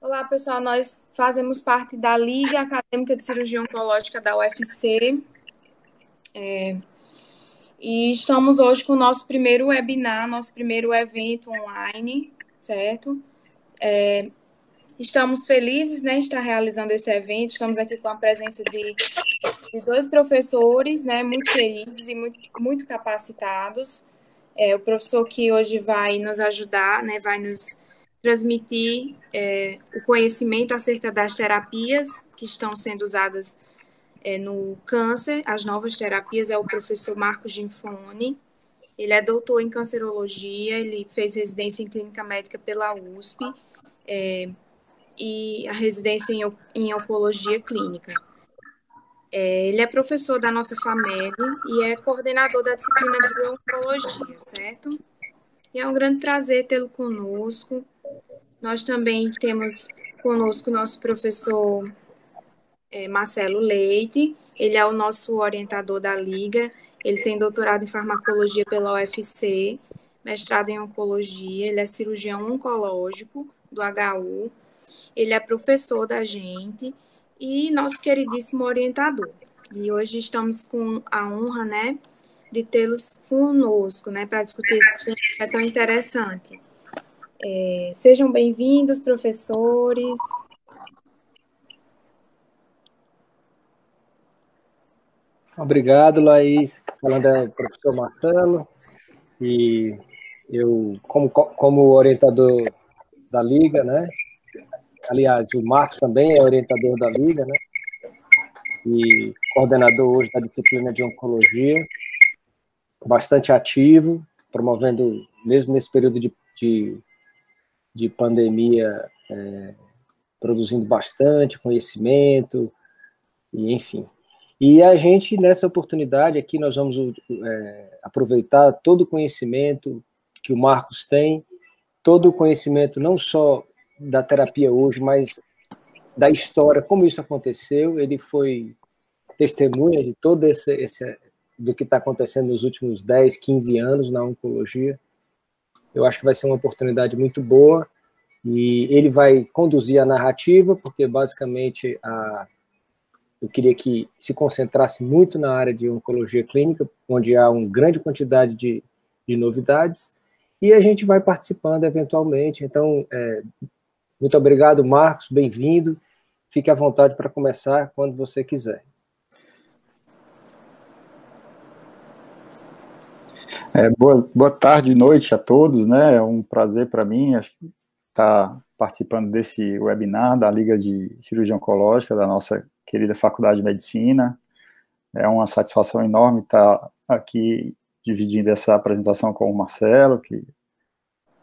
Olá, pessoal. Nós fazemos parte da Liga Acadêmica de Cirurgia Oncológica da UFC e estamos hoje com o nosso primeiro webinar, nosso primeiro evento online, certo? Estamos felizes, né, de estar realizando esse evento. Estamos aqui com a presença de dois professores, né, muito queridos e muito capacitados. O professor que hoje vai nos ajudar, né, vai nos transmitir o conhecimento acerca das terapias que estão sendo usadas no câncer, as novas terapias, é o professor Marcos Ginfone. Ele é doutor em cancerologia, ele fez residência em clínica médica pela USP e a residência em oncologia clínica. Ele é professor da nossa FAMED e é coordenador da disciplina de oncologia, certo? E é um grande prazer tê-lo conosco. Nós também temos conosco o nosso professor Marcelo Leite, ele é o nosso orientador da Liga, ele tem doutorado em farmacologia pela UFC, mestrado em oncologia, ele é cirurgião oncológico do HU, ele é professor da gente e nosso queridíssimo orientador. E hoje estamos com a honra, né, de tê-los conosco, né, para discutir esse tema que é tão interessante. Sejam bem-vindos, professores. Obrigado, Laís. Falando é o professor Marcelo, e eu, como orientador da Liga, né? Aliás, o Marcos também é orientador da Liga, né? E coordenador hoje da disciplina de oncologia, bastante ativo, promovendo, mesmo nesse período de pandemia, produzindo bastante conhecimento, e enfim. E a gente, nessa oportunidade aqui, nós vamos aproveitar todo o conhecimento que o Marcos tem, todo o conhecimento não só da terapia hoje, mas da história, como isso aconteceu. Ele foi testemunha de todo do que está acontecendo nos últimos 10, 15 anos na oncologia. Eu acho que vai ser uma oportunidade muito boa, e ele vai conduzir a narrativa, porque basicamente eu queria que se concentrasse muito na área de oncologia clínica, onde há uma grande quantidade de novidades, e a gente vai participando eventualmente. Então, muito obrigado, Marcos, bem-vindo. Fique à vontade para começar quando você quiser. Boa tarde, noite a todos, né? É um prazer para mim estar participando desse webinar da Liga de Cirurgia Oncológica da nossa querida Faculdade de Medicina. É uma satisfação enorme estar aqui dividindo essa apresentação com o Marcelo, que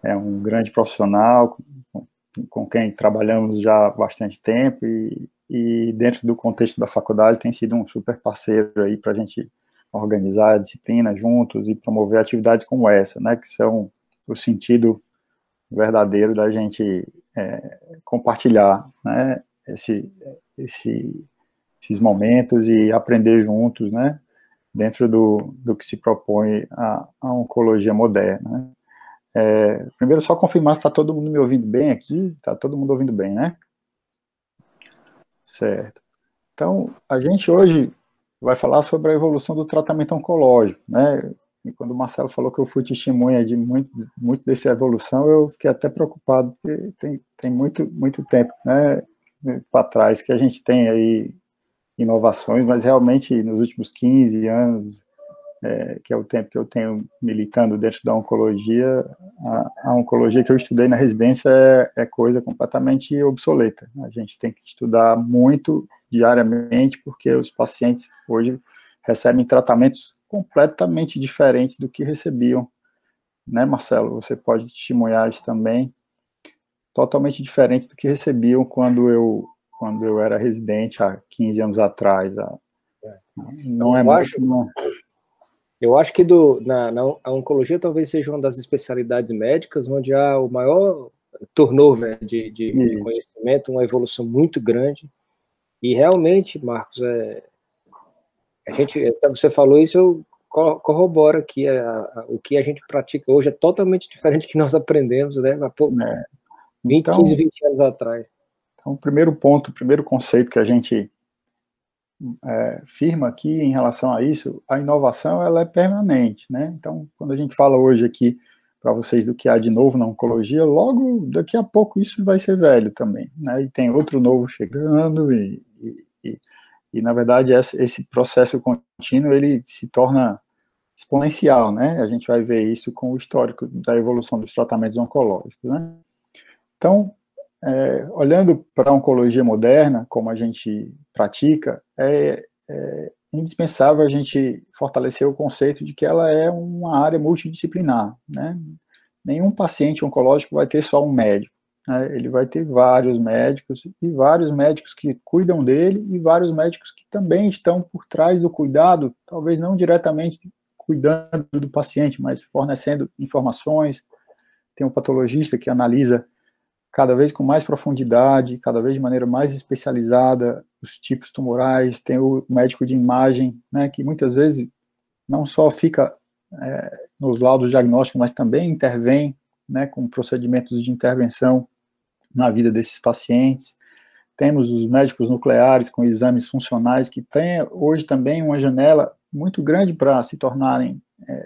é um grande profissional, com quem trabalhamos já há bastante tempo, e dentro do contexto da faculdade tem sido um super parceiro aí para a gente organizar a disciplina juntos e promover atividades como essa, né, que são o sentido verdadeiro da gente compartilhar, né, esses momentos e aprender juntos, né, dentro do que se propõe a oncologia moderna, né. Primeiro, só confirmar se está todo mundo me ouvindo bem aqui. Está todo mundo ouvindo bem, né? Certo. Então, a gente hoje vai falar sobre a evolução do tratamento oncológico, né? E quando o Marcelo falou que eu fui testemunha de muito dessa evolução, eu fiquei até preocupado, porque tem muito tempo, né, para trás que a gente tem aí inovações, mas realmente nos últimos 15 anos, que é o tempo que eu tenho militando dentro da oncologia, a oncologia que eu estudei na residência é coisa completamente obsoleta. A gente tem que estudar muito diariamente, porque os pacientes hoje recebem tratamentos completamente diferentes do que recebiam, né, Marcelo? Você pode testemunhar isso também, totalmente diferentes do que recebiam quando eu era residente há 15 anos atrás. Não é muito... Eu acho que a oncologia talvez seja uma das especialidades médicas onde há o maior turnover de conhecimento, uma evolução muito grande. E realmente, Marcos, você falou isso, eu corroboro aqui, o que a gente pratica hoje é totalmente diferente do que nós aprendemos, né? Há 15, 20 anos atrás. Então, o primeiro ponto, o primeiro conceito que a gente firma aqui em relação a isso, a inovação ela é permanente, né? Então, quando a gente fala hoje aqui para vocês do que há de novo na oncologia, logo daqui a pouco isso vai ser velho também, né? E tem outro novo chegando e na verdade esse processo contínuo ele se torna exponencial, né? A gente vai ver isso com o histórico da evolução dos tratamentos oncológicos, né? Então, olhando para a oncologia moderna, como a gente pratica, é indispensável a gente fortalecer o conceito de que ela é uma área multidisciplinar, né? Nenhum paciente oncológico vai ter só um médico, né? Ele vai ter vários médicos que cuidam dele e vários médicos que também estão por trás do cuidado, talvez não diretamente cuidando do paciente, mas fornecendo informações. Tem um patologista que analisa cada vez com mais profundidade, cada vez de maneira mais especializada, os tipos tumorais, tem o médico de imagem, né, que muitas vezes não só fica nos laudos diagnósticos, mas também intervém, né, com procedimentos de intervenção na vida desses pacientes. Temos os médicos nucleares com exames funcionais, que têm hoje também uma janela muito grande para se tornarem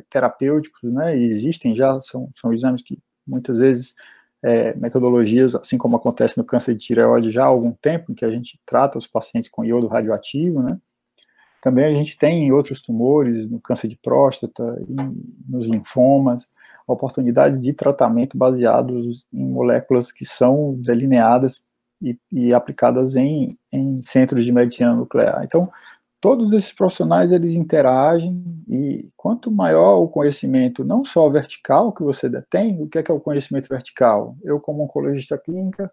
terapêuticos, né, e existem já, são exames que muitas vezes metodologias, assim como acontece no câncer de tireoide já há algum tempo, em que a gente trata os pacientes com iodo radioativo, né? Também a gente tem em outros tumores, no câncer de próstata, nos linfomas, oportunidades de tratamento baseados em moléculas que são delineadas e aplicadas em centros de medicina nuclear. Então, todos esses profissionais, eles interagem, e quanto maior o conhecimento, não só vertical que você detém, o que é o conhecimento vertical? Eu, como oncologista clínico,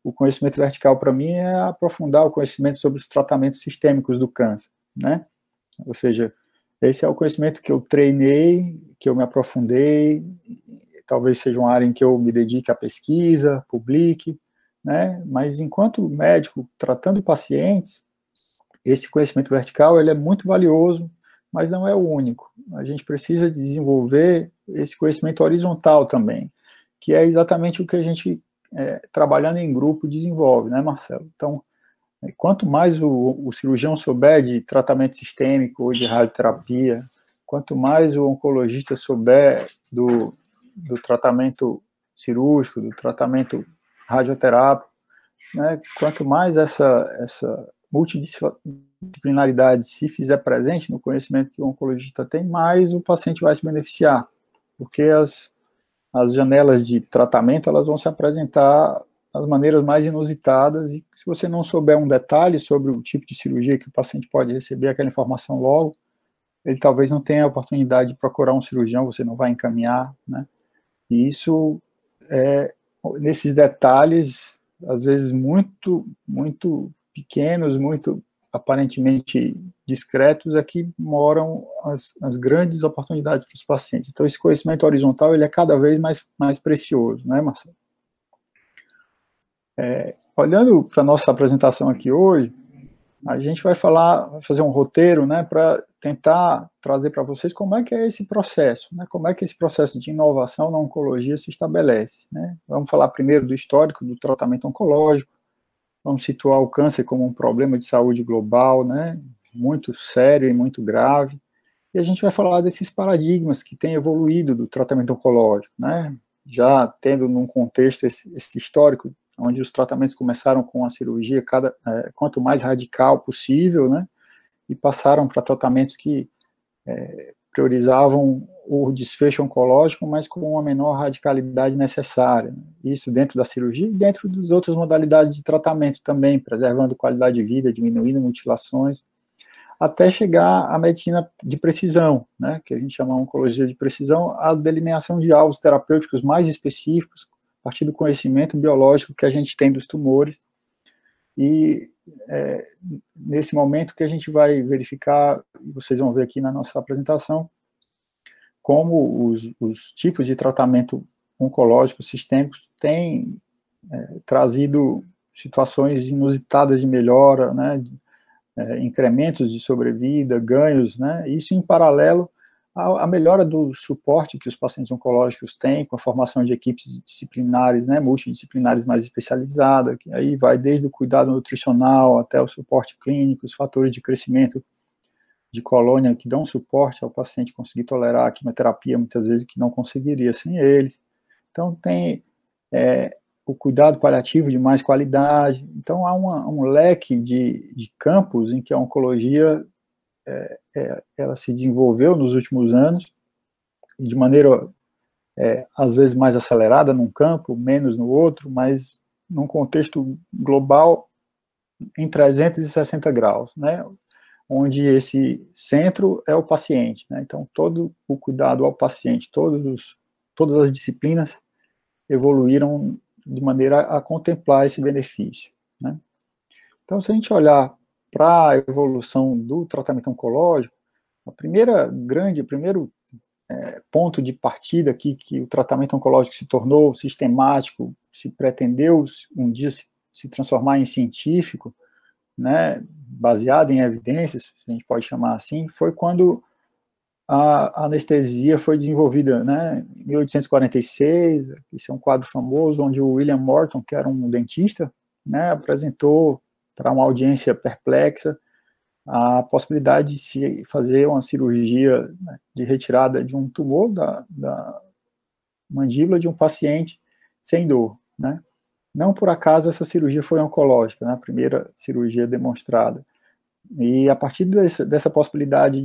o conhecimento vertical para mim é aprofundar o conhecimento sobre os tratamentos sistêmicos do câncer, né? Ou seja, esse é o conhecimento que eu treinei, que eu me aprofundei, talvez seja uma área em que eu me dedique à pesquisa, publique, né? Mas enquanto médico, tratando pacientes, esse conhecimento vertical ele é muito valioso, mas não é o único. A gente precisa desenvolver esse conhecimento horizontal também, que é exatamente o que a gente, trabalhando em grupo, desenvolve, né, Marcelo? Então, quanto mais o cirurgião souber de tratamento sistêmico ou de radioterapia, quanto mais o oncologista souber do tratamento cirúrgico, do tratamento radioterápico, né, quanto mais essa multidisciplinaridade se fizer presente no conhecimento que o oncologista tem, mais o paciente vai se beneficiar, porque as janelas de tratamento elas vão se apresentar das maneiras mais inusitadas, e se você não souber um detalhe sobre o tipo de cirurgia que o paciente pode receber aquela informação logo, ele talvez não tenha a oportunidade de procurar um cirurgião, você não vai encaminhar, né? E isso, nesses detalhes, às vezes muito, muito pequenos, muito aparentemente discretos, é que moram as grandes oportunidades para os pacientes. Então, esse conhecimento horizontal ele é cada vez mais precioso, né, Marcelo? Olhando para a nossa apresentação aqui hoje, a gente vai fazer um roteiro, né, para tentar trazer para vocês como é que é esse processo, né, como é que esse processo de inovação na oncologia se estabelece, né. Vamos falar primeiro do histórico do tratamento oncológico, vamos situar o câncer como um problema de saúde global, né, muito sério e muito grave, e a gente vai falar desses paradigmas que têm evoluído do tratamento oncológico, né, já tendo num contexto esse histórico, onde os tratamentos começaram com a cirurgia quanto mais radical possível, né, e passaram para tratamentos que priorizavam o desfecho oncológico, mas com uma menor radicalidade necessária. Isso dentro da cirurgia e dentro das outras modalidades de tratamento também, preservando qualidade de vida, diminuindo mutilações, até chegar à medicina de precisão, né, que a gente chama de oncologia de precisão, a delineação de alvos terapêuticos mais específicos, a partir do conhecimento biológico que a gente tem dos tumores, e nesse momento que a gente vai verificar, vocês vão ver aqui na nossa apresentação, como os tipos de tratamento oncológico sistêmicos têm trazido situações inusitadas de melhora, né, incrementos de sobrevida, ganhos, né, isso em paralelo a melhora do suporte que os pacientes oncológicos têm com a formação de equipes disciplinares, né, multidisciplinares mais especializadas, que aí vai desde o cuidado nutricional até o suporte clínico, os fatores de crescimento de colônia que dão suporte ao paciente conseguir tolerar a quimioterapia, muitas vezes que não conseguiria sem eles. Então, tem o cuidado paliativo de mais qualidade. Então, há um leque de campos em que a oncologia ela se desenvolveu nos últimos anos, de maneira, às vezes, mais acelerada num campo, menos no outro, mas num contexto global em 360 graus, né? Onde esse centro é o paciente, né? Então, todo o cuidado ao paciente, todas as disciplinas evoluíram de maneira a contemplar esse benefício, né? Então, se a gente olhar para a evolução do tratamento oncológico, o primeiro ponto de partida aqui que o tratamento oncológico se tornou sistemático, se pretendeu um dia se transformar em científico, né, baseado em evidências, a gente pode chamar assim, foi quando a anestesia foi desenvolvida, né, em 1846, esse é um quadro famoso, onde o William Morton, que era um dentista, né, apresentou para uma audiência perplexa a possibilidade de se fazer uma cirurgia, né, de retirada de um tumor da mandíbula de um paciente sem dor, né. Não por acaso essa cirurgia foi oncológica, né, a primeira cirurgia demonstrada. E a partir dessa possibilidade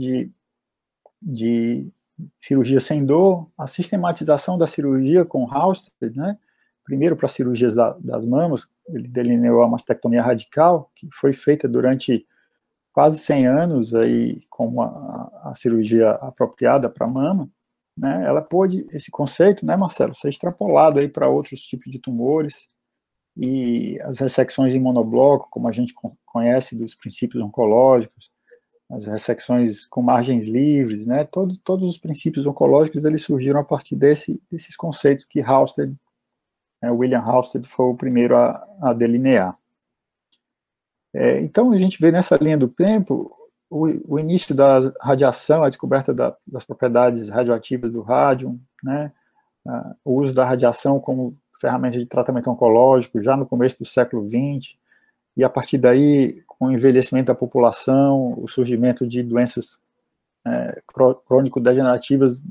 de cirurgia sem dor, a sistematização da cirurgia com Halsted, né, primeiro para cirurgias das mamas, ele delineou a mastectomia radical, que foi feita durante quase 100 anos, aí, como a cirurgia apropriada para mama, né, ela pôde, esse conceito, né, Marcelo, ser extrapolado aí para outros tipos de tumores, e as ressecções em monobloco, como a gente conhece dos princípios oncológicos, as ressecções com margens livres, né, todos os princípios oncológicos, eles surgiram a partir desses conceitos que Halsted, William Halsted foi o primeiro a delinear. Então, a gente vê nessa linha do tempo o início da radiação, a descoberta das propriedades radioativas do rádio, né, o uso da radiação como ferramenta de tratamento oncológico já no começo do século XX, e a partir daí, com o envelhecimento da população, o surgimento de doenças crônico-degenerativas,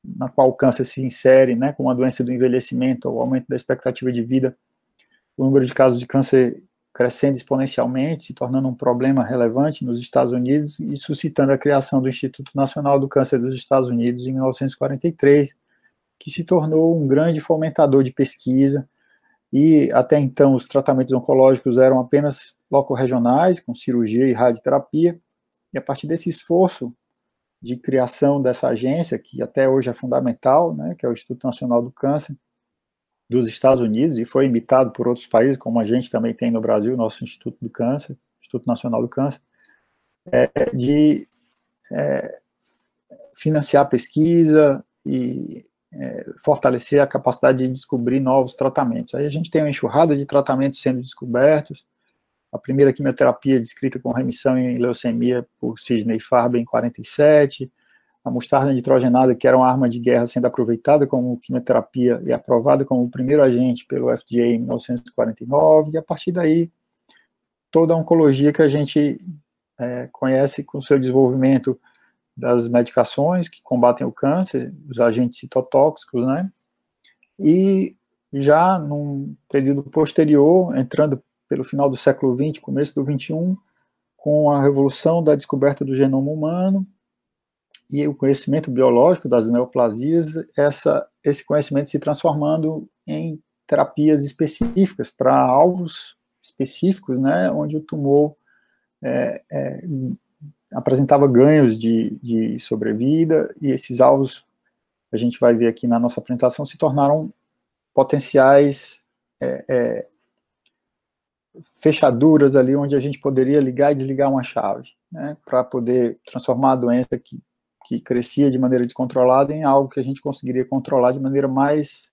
na qual o câncer se insere, né, com a doença do envelhecimento, o aumento da expectativa de vida, o número de casos de câncer crescendo exponencialmente, se tornando um problema relevante nos Estados Unidos e suscitando a criação do Instituto Nacional do Câncer dos Estados Unidos em 1943, que se tornou um grande fomentador de pesquisa, e até então os tratamentos oncológicos eram apenas locorregionais, com cirurgia e radioterapia, e a partir desse esforço de criação dessa agência, que até hoje é fundamental, né, que é o Instituto Nacional do Câncer dos Estados Unidos, e foi imitado por outros países, como a gente também tem no Brasil, nosso Instituto do Câncer, Instituto Nacional do Câncer, de financiar pesquisa e fortalecer a capacidade de descobrir novos tratamentos. Aí a gente tem uma enxurrada de tratamentos sendo descobertos, a primeira quimioterapia descrita com remissão em leucemia por Sidney Farber em 47, a mostarda nitrogenada, que era uma arma de guerra sendo aproveitada como quimioterapia e aprovada como o primeiro agente pelo FDA em 1949, e a partir daí toda a oncologia que a gente conhece com o seu desenvolvimento das medicações que combatem o câncer, os agentes citotóxicos, né, e já num período posterior, entrando pelo final do século XX, começo do XXI, com a revolução da descoberta do genoma humano e o conhecimento biológico das neoplasias, esse conhecimento se transformando em terapias específicas para alvos específicos, né, onde o tumor apresentava ganhos de sobrevida, e esses alvos, a gente vai ver aqui na nossa apresentação, se tornaram potenciais fechaduras ali, onde a gente poderia ligar e desligar uma chave, né, para poder transformar a doença que crescia de maneira descontrolada em algo que a gente conseguiria controlar de maneira mais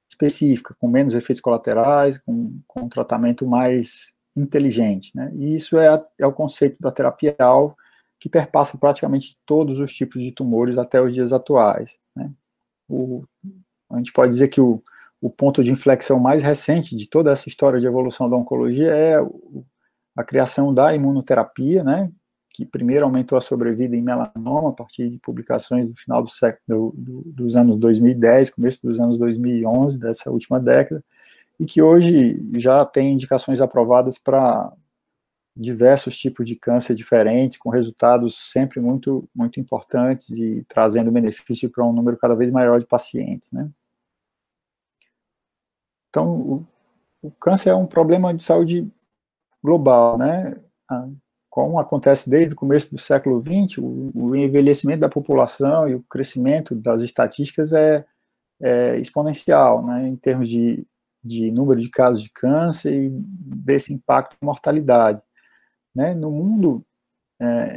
específica, com menos efeitos colaterais, com um tratamento mais inteligente, né, e isso é o conceito da terapia-alvo, que perpassa praticamente todos os tipos de tumores até os dias atuais, né? A gente pode dizer que o ponto de inflexão mais recente de toda essa história de evolução da oncologia é a criação da imunoterapia, né, que primeiro aumentou a sobrevida em melanoma a partir de publicações do final dos anos 2010, começo dos anos 2011, dessa última década, e que hoje já tem indicações aprovadas para diversos tipos de câncer diferentes, com resultados sempre muito, muito importantes e trazendo benefício para um número cada vez maior de pacientes, né. Então, o câncer é um problema de saúde global, né? Como acontece desde o começo do século XX, o envelhecimento da população e o crescimento das estatísticas é exponencial, né? Em termos de número de casos de câncer e desse impacto em mortalidade, né? No mundo,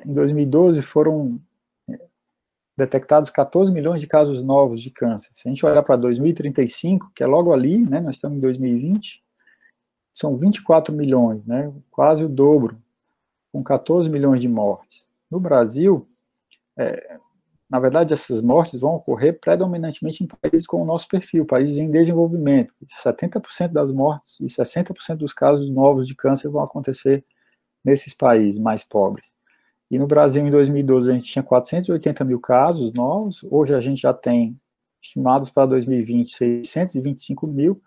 em 2012, foram detectados 14 milhões de casos novos de câncer. Se a gente olhar para 2035, que é logo ali, né, nós estamos em 2020, são 24 milhões, né, quase o dobro, com 14 milhões de mortes. No Brasil, na verdade, essas mortes vão ocorrer predominantemente em países com o nosso perfil, países em desenvolvimento. 70% das mortes e 60% dos casos novos de câncer vão acontecer nesses países mais pobres. E no Brasil, em 2012, a gente tinha 480 mil casos novos, hoje a gente já tem, estimados para 2020, 625 mil,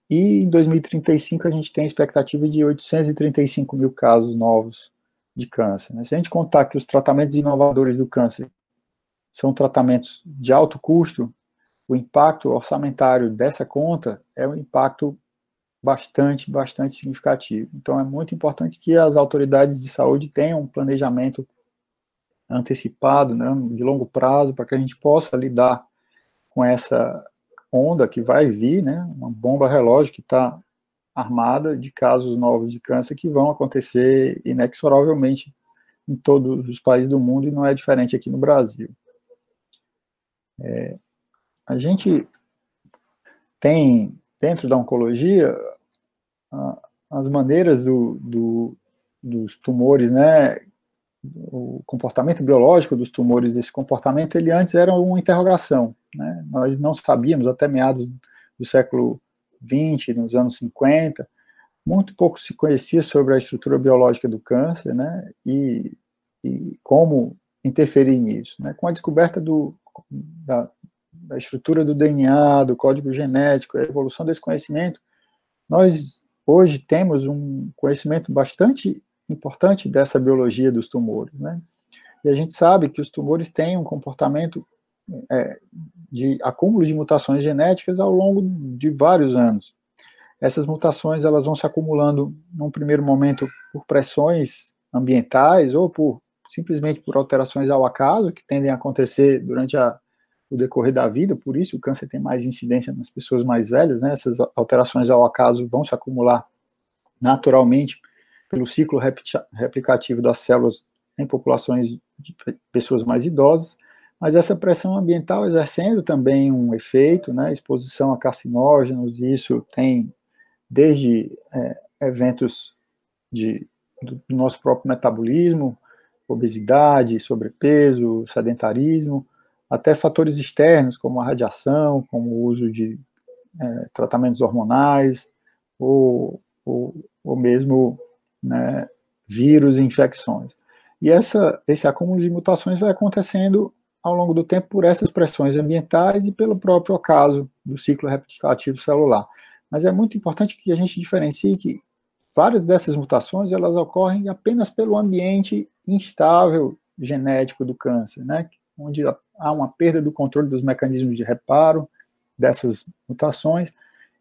e em 2035 a gente tem a expectativa de 835 mil casos novos de câncer, né? Se a gente contar que os tratamentos inovadores do câncer são tratamentos de alto custo, o impacto orçamentário dessa conta é um impacto bastante significativo. Então, é muito importante que as autoridades de saúde tenham um planejamento antecipado, né, de longo prazo, para que a gente possa lidar com essa onda que vai vir, né, uma bomba relógio que está armada de casos novos de câncer que vão acontecer inexoravelmente em todos os países do mundo, e não é diferente aqui no Brasil. A gente tem, dentro da oncologia, as maneiras dos tumores, né, o comportamento biológico dos tumores, esse comportamento, ele antes era uma interrogação, né, nós não sabíamos até meados do século XX, nos anos 50, muito pouco se conhecia sobre a estrutura biológica do câncer, né, e como interferir nisso, né. Com a descoberta da estrutura do DNA, do código genético, a evolução desse conhecimento, nós hoje temos um conhecimento bastante importante dessa biologia dos tumores, né? E a gente sabe que os tumores têm um comportamento de acúmulo de mutações genéticas ao longo de vários anos. Essas mutações, elas vão se acumulando num primeiro momento por pressões ambientais ou simplesmente por alterações ao acaso que tendem a acontecer durante o decorrer da vida, por isso o câncer tem mais incidência nas pessoas mais velhas, né? Essas alterações ao acaso vão se acumular naturalmente pelo ciclo replicativo das células em populações de pessoas mais idosas, mas essa pressão ambiental exercendo também um efeito, né? Exposição a carcinógenos, e isso tem desde eventos do nosso próprio metabolismo, obesidade, sobrepeso, sedentarismo, até fatores externos, como a radiação, como o uso de tratamentos hormonais, ou mesmo, né, vírus e infecções. E esse acúmulo de mutações vai acontecendo ao longo do tempo por essas pressões ambientais e pelo próprio acaso do ciclo replicativo celular. Mas é muito importante que a gente diferencie que várias dessas mutações, elas ocorrem apenas pelo ambiente instável genético do câncer, né, onde há uma perda do controle dos mecanismos de reparo dessas mutações,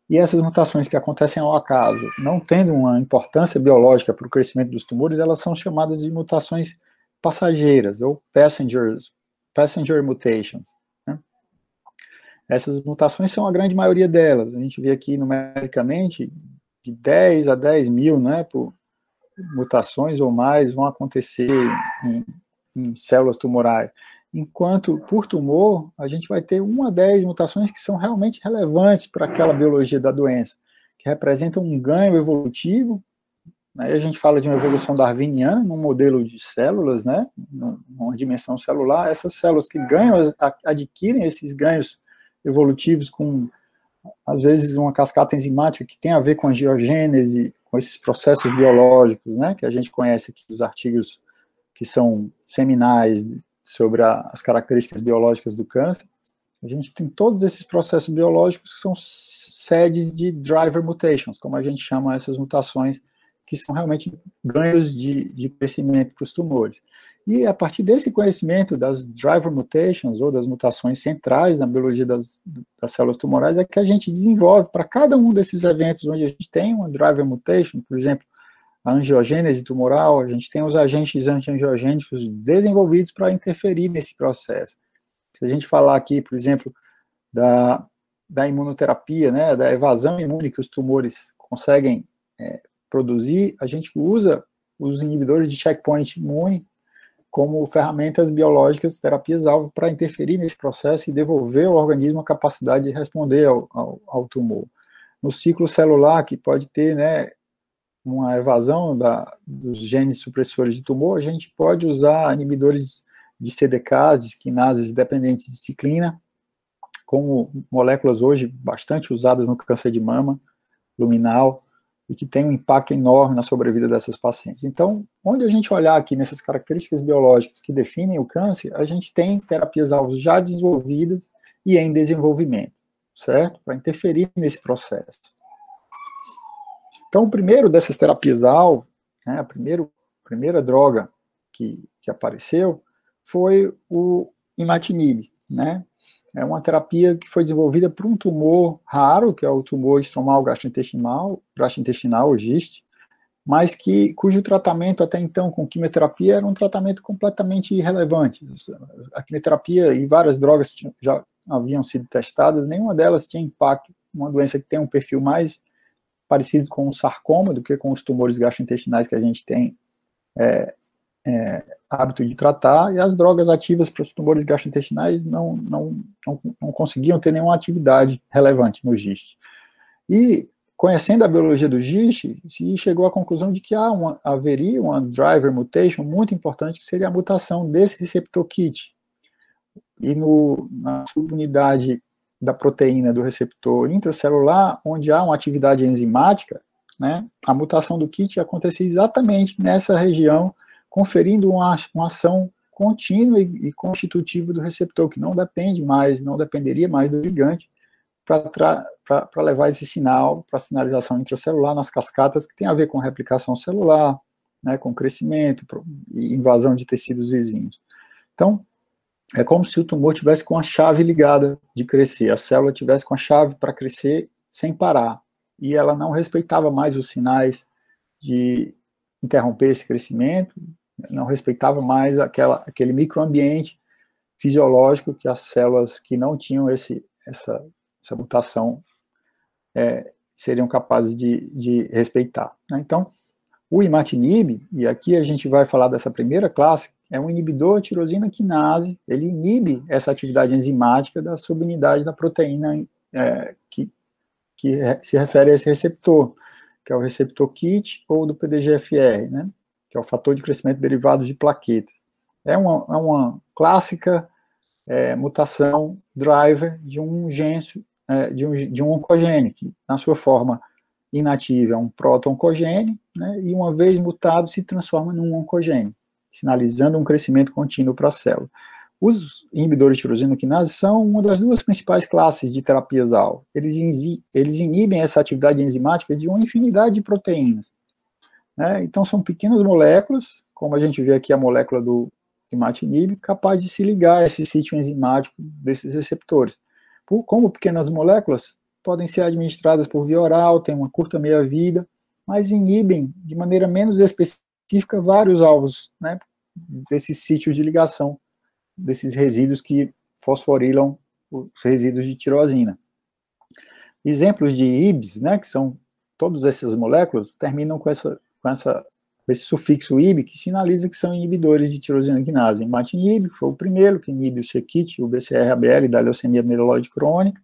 e essas mutações que acontecem ao acaso, não tendo uma importância biológica para o crescimento dos tumores, elas são chamadas de mutações passageiras, ou passenger mutations, né? Essas mutações são a grande maioria delas, a gente vê aqui numericamente, de 10 a 10 mil, né, por mutações ou mais vão acontecer em células tumorais, enquanto por tumor a gente vai ter 1 a 10 mutações que são realmente relevantes para aquela biologia da doença, que representam um ganho evolutivo Aí a gente fala de uma evolução darwiniana num modelo de células, né, numa dimensão celular. Essas células que ganham, adquirem esses ganhos evolutivos com, às vezes, uma cascata enzimática que tem a ver com a angiogênese, com esses processos biológicos, né, que a gente conhece aqui dos artigos que são seminais sobre as características biológicas do câncer. A gente tem todos esses processos biológicos que são sedes de driver mutations, como a gente chama essas mutações, que são realmente ganhos de crescimento para os tumores. E a partir desse conhecimento das driver mutations, ou das mutações centrais na biologia das células tumorais, é que a gente desenvolve para cada um desses eventos onde a gente tem uma driver mutation, por exemplo, a angiogênese tumoral, a gente tem os agentes anti-angiogênicos desenvolvidos para interferir nesse processo. Se a gente falar aqui, por exemplo, da imunoterapia, né, da evasão imune que os tumores conseguem produzir, a gente usa os inibidores de checkpoint imune como ferramentas biológicas, terapias-alvo, para interferir nesse processo e devolver ao organismo a capacidade de responder ao tumor. No ciclo celular, que pode ter, né, uma evasão dos genes supressores de tumor, a gente pode usar inibidores de CDKs, de quinases dependentes de ciclina, como moléculas hoje bastante usadas no câncer de mama, luminal, e que tem um impacto enorme na sobrevida dessas pacientes. Então, onde a gente olhar aqui nessas características biológicas que definem o câncer, a gente tem terapias-alvo já desenvolvidas e em desenvolvimento, certo? Para interferir nesse processo. Então, o primeiro dessas terapias-alvo, né, a primeira droga que apareceu foi o imatinib, né? É uma terapia que foi desenvolvida por um tumor raro, que é o tumor estromal gastrointestinal, o GIST, mas cujo tratamento até então com quimioterapia era um tratamento completamente irrelevante. A quimioterapia e várias drogas já haviam sido testadas, nenhuma delas tinha impacto, uma doença que tem um perfil mais parecido com o sarcoma do que com os tumores gastrointestinais que a gente tem hábito de tratar, e as drogas ativas para os tumores gastrointestinais não conseguiam ter nenhuma atividade relevante no GIST. E, conhecendo a biologia do GIST, se chegou à conclusão de que haveria uma driver mutation muito importante, que seria a mutação desse receptor KIT. E na subunidade da proteína do receptor intracelular, onde há uma atividade enzimática, né, a mutação do KIT acontecia exatamente nessa região, conferindo uma ação contínua e constitutiva do receptor, que não dependeria mais do ligante para levar esse sinal para a sinalização intracelular nas cascatas, que tem a ver com replicação celular, né, com crescimento e invasão de tecidos vizinhos. Então, é como se o tumor tivesse com a chave ligada de crescer, a célula tivesse com a chave para crescer sem parar, e ela não respeitava mais os sinais de interromper esse crescimento, não respeitava mais aquele microambiente fisiológico que as células que não tinham essa mutação seriam capazes de respeitar, né? Então, o imatinib, e aqui a gente vai falar dessa primeira classe, é um inibidor tirosina quinase, ele inibe essa atividade enzimática da subunidade da proteína que se refere a esse receptor, que é o receptor KIT ou do PDGFR, né, que é o fator de crescimento derivado de plaquetas. É uma clássica mutação driver de um gênio, de um oncogene, que na sua forma inativa é um proto-oncogene, né, e uma vez mutado se transforma num oncogene, sinalizando um crescimento contínuo para a célula. Os inibidores de tirosina quinase são uma das duas principais classes de terapias-alvo. Eles inibem essa atividade enzimática de uma infinidade de proteínas, né? Então são pequenas moléculas, como a gente vê aqui a molécula do imatinib, capaz de se ligar a esse sítio enzimático desses receptores. Como pequenas moléculas, podem ser administradas por via oral, têm uma curta meia-vida, mas inibem de maneira menos específica vários alvos, né, desses sítios de ligação, desses resíduos que fosforilam os resíduos de tirosina. Exemplos de IBs, né, que são todas essas moléculas, terminam com esse sufixo IB, que sinaliza que são inibidores de tirosina quinase. Imatinib, que foi o primeiro, que inibe o c-KIT, o BCR-ABL da leucemia mieloide crônica,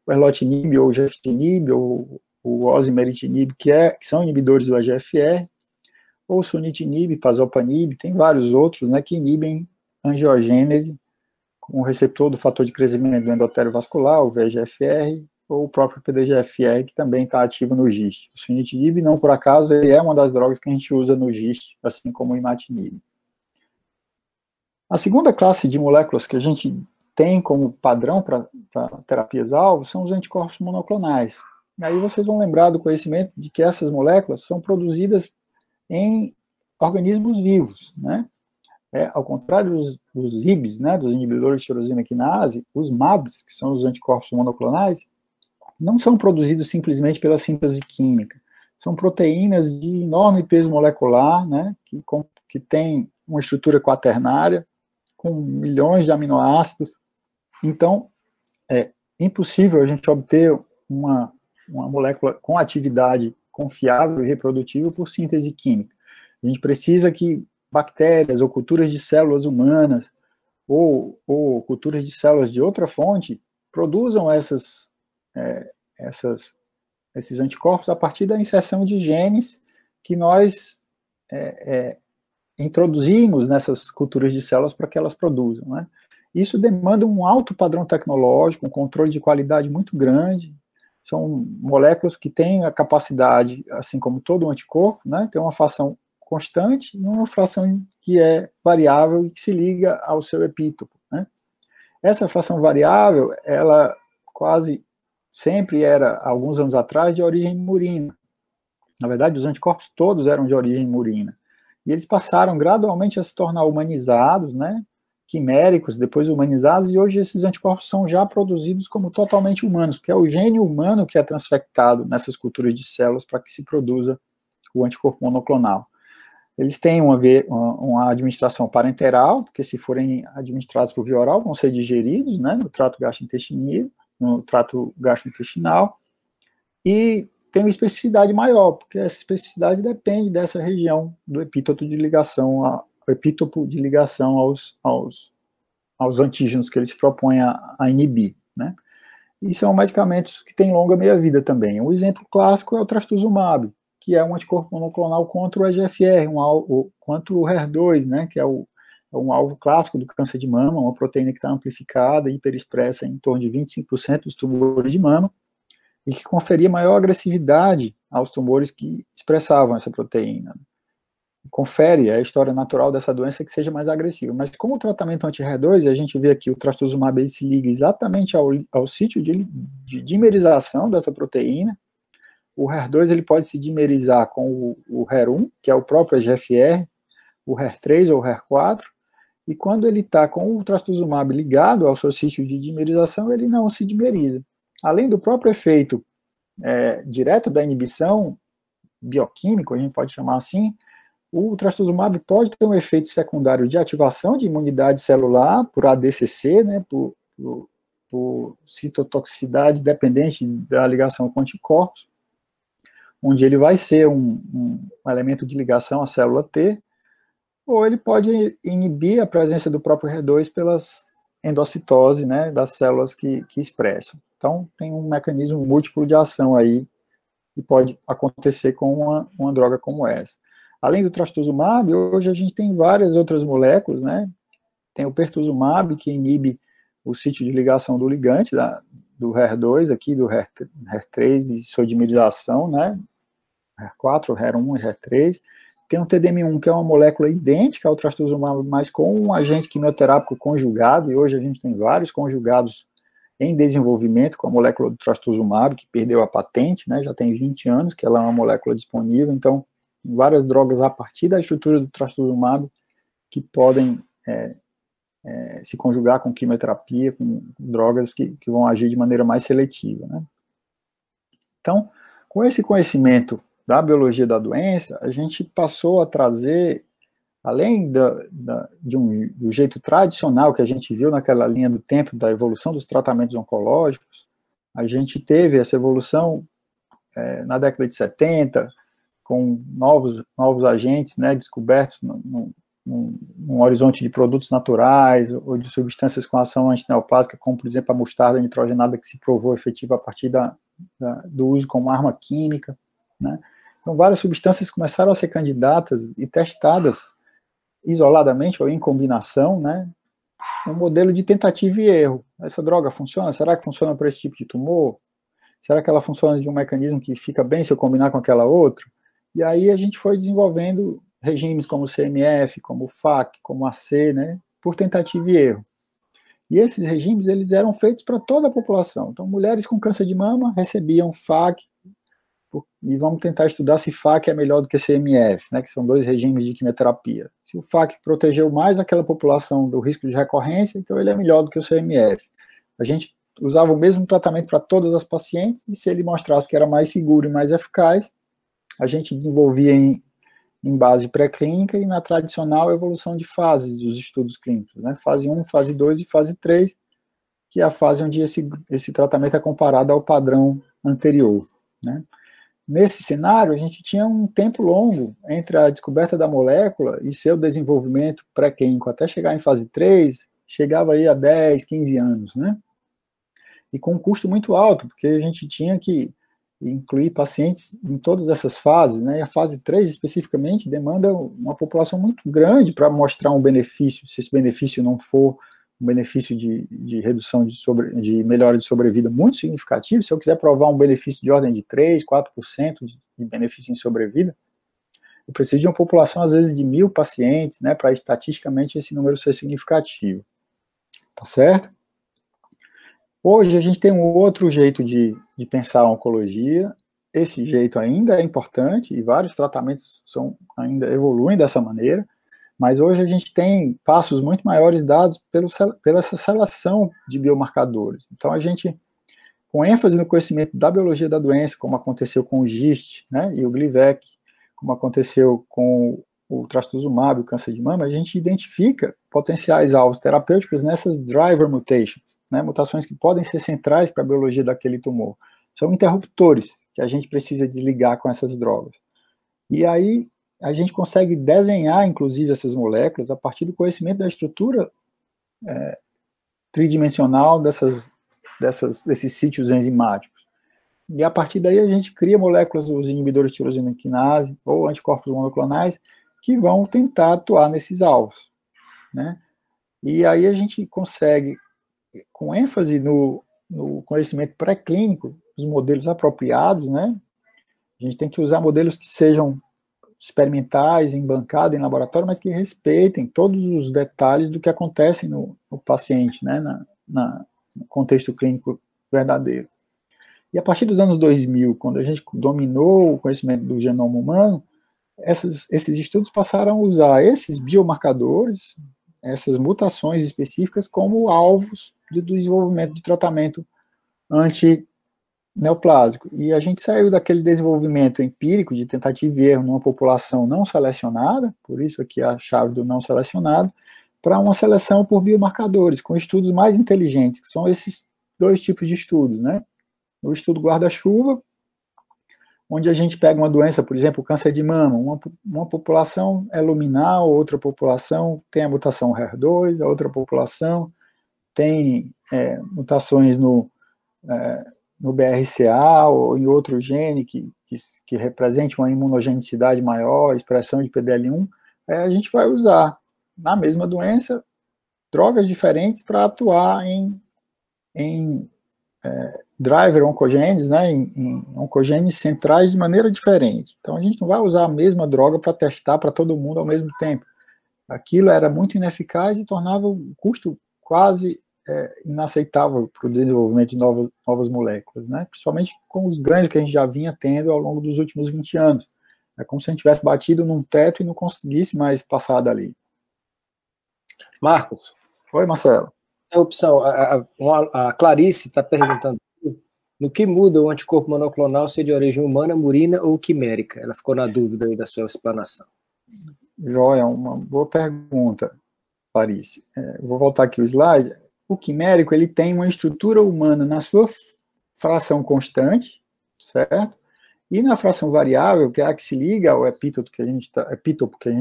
o erlotinib, ou gefitinib, ou o osimertinib, que são inibidores do EGFR, ou sunitinib, pazopanib, tem vários outros, né, que inibem angiogênese com o receptor do fator de crescimento do endotélio vascular, o VEGFR, ou o próprio PDGFR, que também está ativo no GIST. O sunitinib, não por acaso, ele é uma das drogas que a gente usa no GIST, assim como o imatinib. A segunda classe de moléculas que a gente tem como padrão para terapias-alvo são os anticorpos monoclonais. E aí vocês vão lembrar do conhecimento de que essas moléculas são produzidas em organismos vivos, né? Ao contrário dos IBs, né, dos inibidores de tirosina quinase, os MABs, que são os anticorpos monoclonais, não são produzidos simplesmente pela síntese química. São proteínas de enorme peso molecular, né, que tem uma estrutura quaternária, com milhões de aminoácidos. Então, é impossível a gente obter uma molécula com atividade confiável e reprodutível por síntese química. A gente precisa que bactérias ou culturas de células humanas ou culturas de células de outra fonte produzam esses anticorpos a partir da inserção de genes que nós introduzimos nessas culturas de células para que elas produzam, né? Isso demanda um alto padrão tecnológico, um controle de qualidade muito grande. São moléculas que têm a capacidade, assim como todo anticorpo, né, ter uma fração constante e uma fração que é variável e que se liga ao seu epítopo, né? Essa fração variável, ela quase sempre era, alguns anos atrás, de origem murina. Na verdade, os anticorpos todos eram de origem murina. E eles passaram gradualmente a se tornar humanizados, né, quiméricos, depois humanizados, e hoje esses anticorpos são já produzidos como totalmente humanos, porque é o gene humano que é transfectado nessas culturas de células para que se produza o anticorpo monoclonal. Eles têm uma administração parenteral, porque se forem administrados por via oral, vão ser digeridos, né, no trato gastrointestinal, e tem uma especificidade maior, porque essa especificidade depende dessa região do epítopo de ligação aos antígenos que ele se propõe a inibir, né? E são medicamentos que têm longa meia-vida também. Um exemplo clássico é o trastuzumab, que é um anticorpo monoclonal contra o EGFR, contra o HER2, né, que é um alvo clássico do câncer de mama, uma proteína que está amplificada e hiperexpressa em torno de 25% dos tumores de mama, e que conferia maior agressividade aos tumores que expressavam essa proteína. Confere a história natural dessa doença que seja mais agressiva. Mas como o tratamento anti-HER2, a gente vê aqui o trastuzumab, ele se liga exatamente ao sítio de dimerização dessa proteína. O HER2 ele pode se dimerizar com o HER1, que é o próprio EGFR, o HER3 ou o HER4, e quando ele está com o trastuzumab ligado ao seu sítio de dimerização, ele não se dimeriza. Além do próprio efeito direto da inibição bioquímico, a gente pode chamar assim, o trastuzumab pode ter um efeito secundário de ativação de imunidade celular por ADCC, né, por citotoxicidade dependente da ligação com anticorpos, onde ele vai ser um elemento de ligação à célula T, ou ele pode inibir a presença do próprio HER2 pelas endocitose, né, das células que expressam. Então, tem um mecanismo múltiplo de ação aí, que pode acontecer com uma droga como essa. Além do trastuzumab, hoje a gente tem várias outras moléculas, né? Tem o pertuzumab, que inibe o sítio de ligação do ligante, do HER2, aqui do HER3 e sua dimerização, né? HER4, HER1 e HER3. Tem o TDM1, que é uma molécula idêntica ao trastuzumab, mas com um agente quimioterápico conjugado, e hoje a gente tem vários conjugados em desenvolvimento com a molécula do trastuzumab, que perdeu a patente, né? Já tem 20 anos que ela é uma molécula disponível, então várias drogas a partir da estrutura do trastuzumab que podem se conjugar com quimioterapia, com drogas que vão agir de maneira mais seletiva, né? Então, com esse conhecimento da biologia da doença, a gente passou a trazer, além do jeito tradicional que a gente viu naquela linha do tempo da evolução dos tratamentos oncológicos, a gente teve essa evolução na década de 70, com novos agentes, né, descobertos num horizonte de produtos naturais ou de substâncias com ação antineoplásica, como, por exemplo, a mostarda nitrogenada, que se provou efetiva a partir da do uso como arma química, né? Então, várias substâncias começaram a ser candidatas e testadas isoladamente ou em combinação, né? Um modelo de tentativa e erro. Essa droga funciona? Será que funciona para esse tipo de tumor? Será que ela funciona de um mecanismo que fica bem se eu combinar com aquela outra? E aí a gente foi desenvolvendo regimes como o CMF, como o FAC, como o AC, né? Por tentativa e erro. E esses regimes, eles eram feitos para toda a população. Então, mulheres com câncer de mama recebiam FAC, e vamos tentar estudar se FAC é melhor do que CMF, né, que são 2 regimes de quimioterapia. Se o FAC protegeu mais aquela população do risco de recorrência, então ele é melhor do que o CMF. A gente usava o mesmo tratamento para todas as pacientes, e se ele mostrasse que era mais seguro e mais eficaz, a gente desenvolvia em base pré-clínica e na tradicional evolução de fases dos estudos clínicos, né, fase 1, fase 2 e fase 3, que é a fase onde esse tratamento é comparado ao padrão anterior, né. Nesse cenário, a gente tinha um tempo longo entre a descoberta da molécula e seu desenvolvimento pré-clínico, até chegar em fase 3, chegava aí a 10, 15 anos, né? E com um custo muito alto, porque a gente tinha que incluir pacientes em todas essas fases, né? E a fase 3, especificamente, demanda uma população muito grande para mostrar um benefício. Se esse benefício não for um benefício de redução de melhora de sobrevida muito significativo, se eu quiser provar um benefício de ordem de 3, 4% de benefício em sobrevida, eu preciso de uma população, às vezes, de 1.000 pacientes, né, para estatisticamente esse número ser significativo. Tá certo? Hoje a gente tem um outro jeito de pensar a oncologia. Esse jeito ainda é importante e vários tratamentos ainda evoluem dessa maneira, mas hoje a gente tem passos muito maiores dados pela essa seleção de biomarcadores. Então a gente, com ênfase no conhecimento da biologia da doença, como aconteceu com o GIST, né, e o Glivec, como aconteceu com o trastuzumab, o câncer de mama, a gente identifica potenciais alvos terapêuticos nessas driver mutations, né, mutações que podem ser centrais para a biologia daquele tumor. São interruptores que a gente precisa desligar com essas drogas. E aí a gente consegue desenhar, inclusive, essas moléculas a partir do conhecimento da estrutura tridimensional desses sítios enzimáticos. E a partir daí a gente cria moléculas, os inibidores de tirosina quinase ou anticorpos monoclonais, que vão tentar atuar nesses alvos, né? E aí a gente consegue, com ênfase no conhecimento pré-clínico, os modelos apropriados, né? A gente tem que usar modelos que sejam experimentais, em bancada, em laboratório, mas que respeitem todos os detalhes do que acontece no paciente, né, no contexto clínico verdadeiro. E a partir dos anos 2000, quando a gente dominou o conhecimento do genoma humano, esses estudos passaram a usar esses biomarcadores, essas mutações específicas, como alvos do desenvolvimento de tratamento neoplásico. E a gente saiu daquele desenvolvimento empírico de tentativa e erro numa população não selecionada, por isso aqui a chave do não selecionado, para uma seleção por biomarcadores, com estudos mais inteligentes, que são esses 2 tipos de estudos, né? O estudo guarda-chuva, onde a gente pega uma doença, por exemplo, o câncer de mama, uma população é luminal, outra população tem a mutação HER2, a outra população tem mutações no BRCA ou em outro gene que represente uma imunogenicidade maior, expressão de PDL1, a gente vai usar, na mesma doença, drogas diferentes para atuar em driver oncogenes, né, em oncogenes centrais de maneira diferente. Então a gente não vai usar a mesma droga para testar para todo mundo ao mesmo tempo. Aquilo era muito ineficaz e tornava o custo quase inaceitável para o desenvolvimento de novas moléculas, né? Principalmente com os ganhos que a gente já vinha tendo ao longo dos últimos 20 anos. É como se a gente tivesse batido num teto e não conseguisse mais passar dali. Marcos. Oi, Marcelo. A opção, a Clarice está perguntando no que muda o anticorpo monoclonal ser de origem humana, murina ou quimérica? Ela ficou na dúvida aí da sua explanação. Joia, uma boa pergunta, Clarice. Vou voltar aqui o slide. O quimérico, ele tem uma estrutura humana na sua fração constante, certo? E na fração variável, que é a que se liga ao epítopo que a gente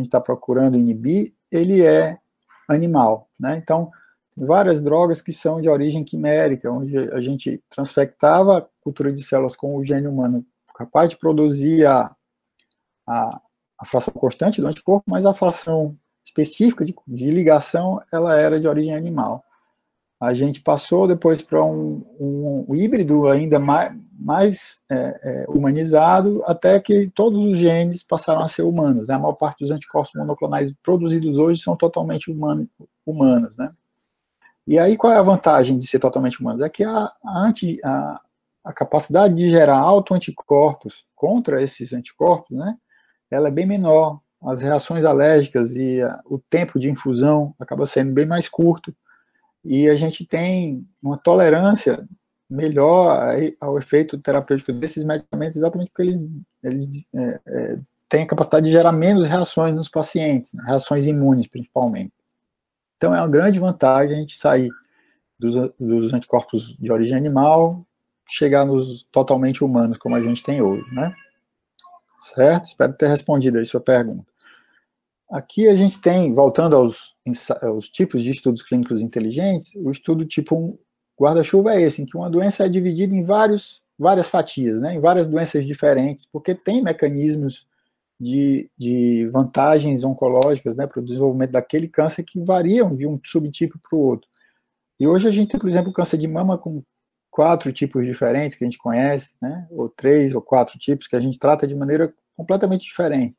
está procurando inibir, ele é animal, né? Então, tem várias drogas que são de origem quimérica, onde a gente transfectava cultura de células com o gene humano capaz de produzir a fração constante do anticorpo, mas a fração específica de ligação, ela era de origem animal. A gente passou depois para um híbrido ainda mais humanizado, até que todos os genes passaram a ser humanos, né? A maior parte dos anticorpos monoclonais produzidos hoje são totalmente humanos, né? E aí, qual é a vantagem de ser totalmente humanos? É que a capacidade de gerar autoanticorpos contra esses anticorpos, né, ela é bem menor. As reações alérgicas e o tempo de infusão acaba sendo bem mais curto, e a gente tem uma tolerância melhor ao efeito terapêutico desses medicamentos, exatamente porque eles têm a capacidade de gerar menos reações nos pacientes, né, reações imunes, principalmente. Então, é uma grande vantagem a gente sair dos anticorpos de origem animal, chegar nos totalmente humanos, como a gente tem hoje, né? Certo? Espero ter respondido aí sua pergunta. Aqui a gente tem, voltando aos tipos de estudos clínicos inteligentes, o estudo tipo 1 guarda-chuva é esse, em que uma doença é dividida em várias fatias, né, em várias doenças diferentes, porque tem mecanismos de vantagens oncológicas, né, para o desenvolvimento daquele câncer que variam de um subtipo para o outro. E hoje a gente tem, por exemplo, o câncer de mama com 4 tipos diferentes que a gente conhece, né, ou 3 ou 4 tipos que a gente trata de maneira completamente diferente.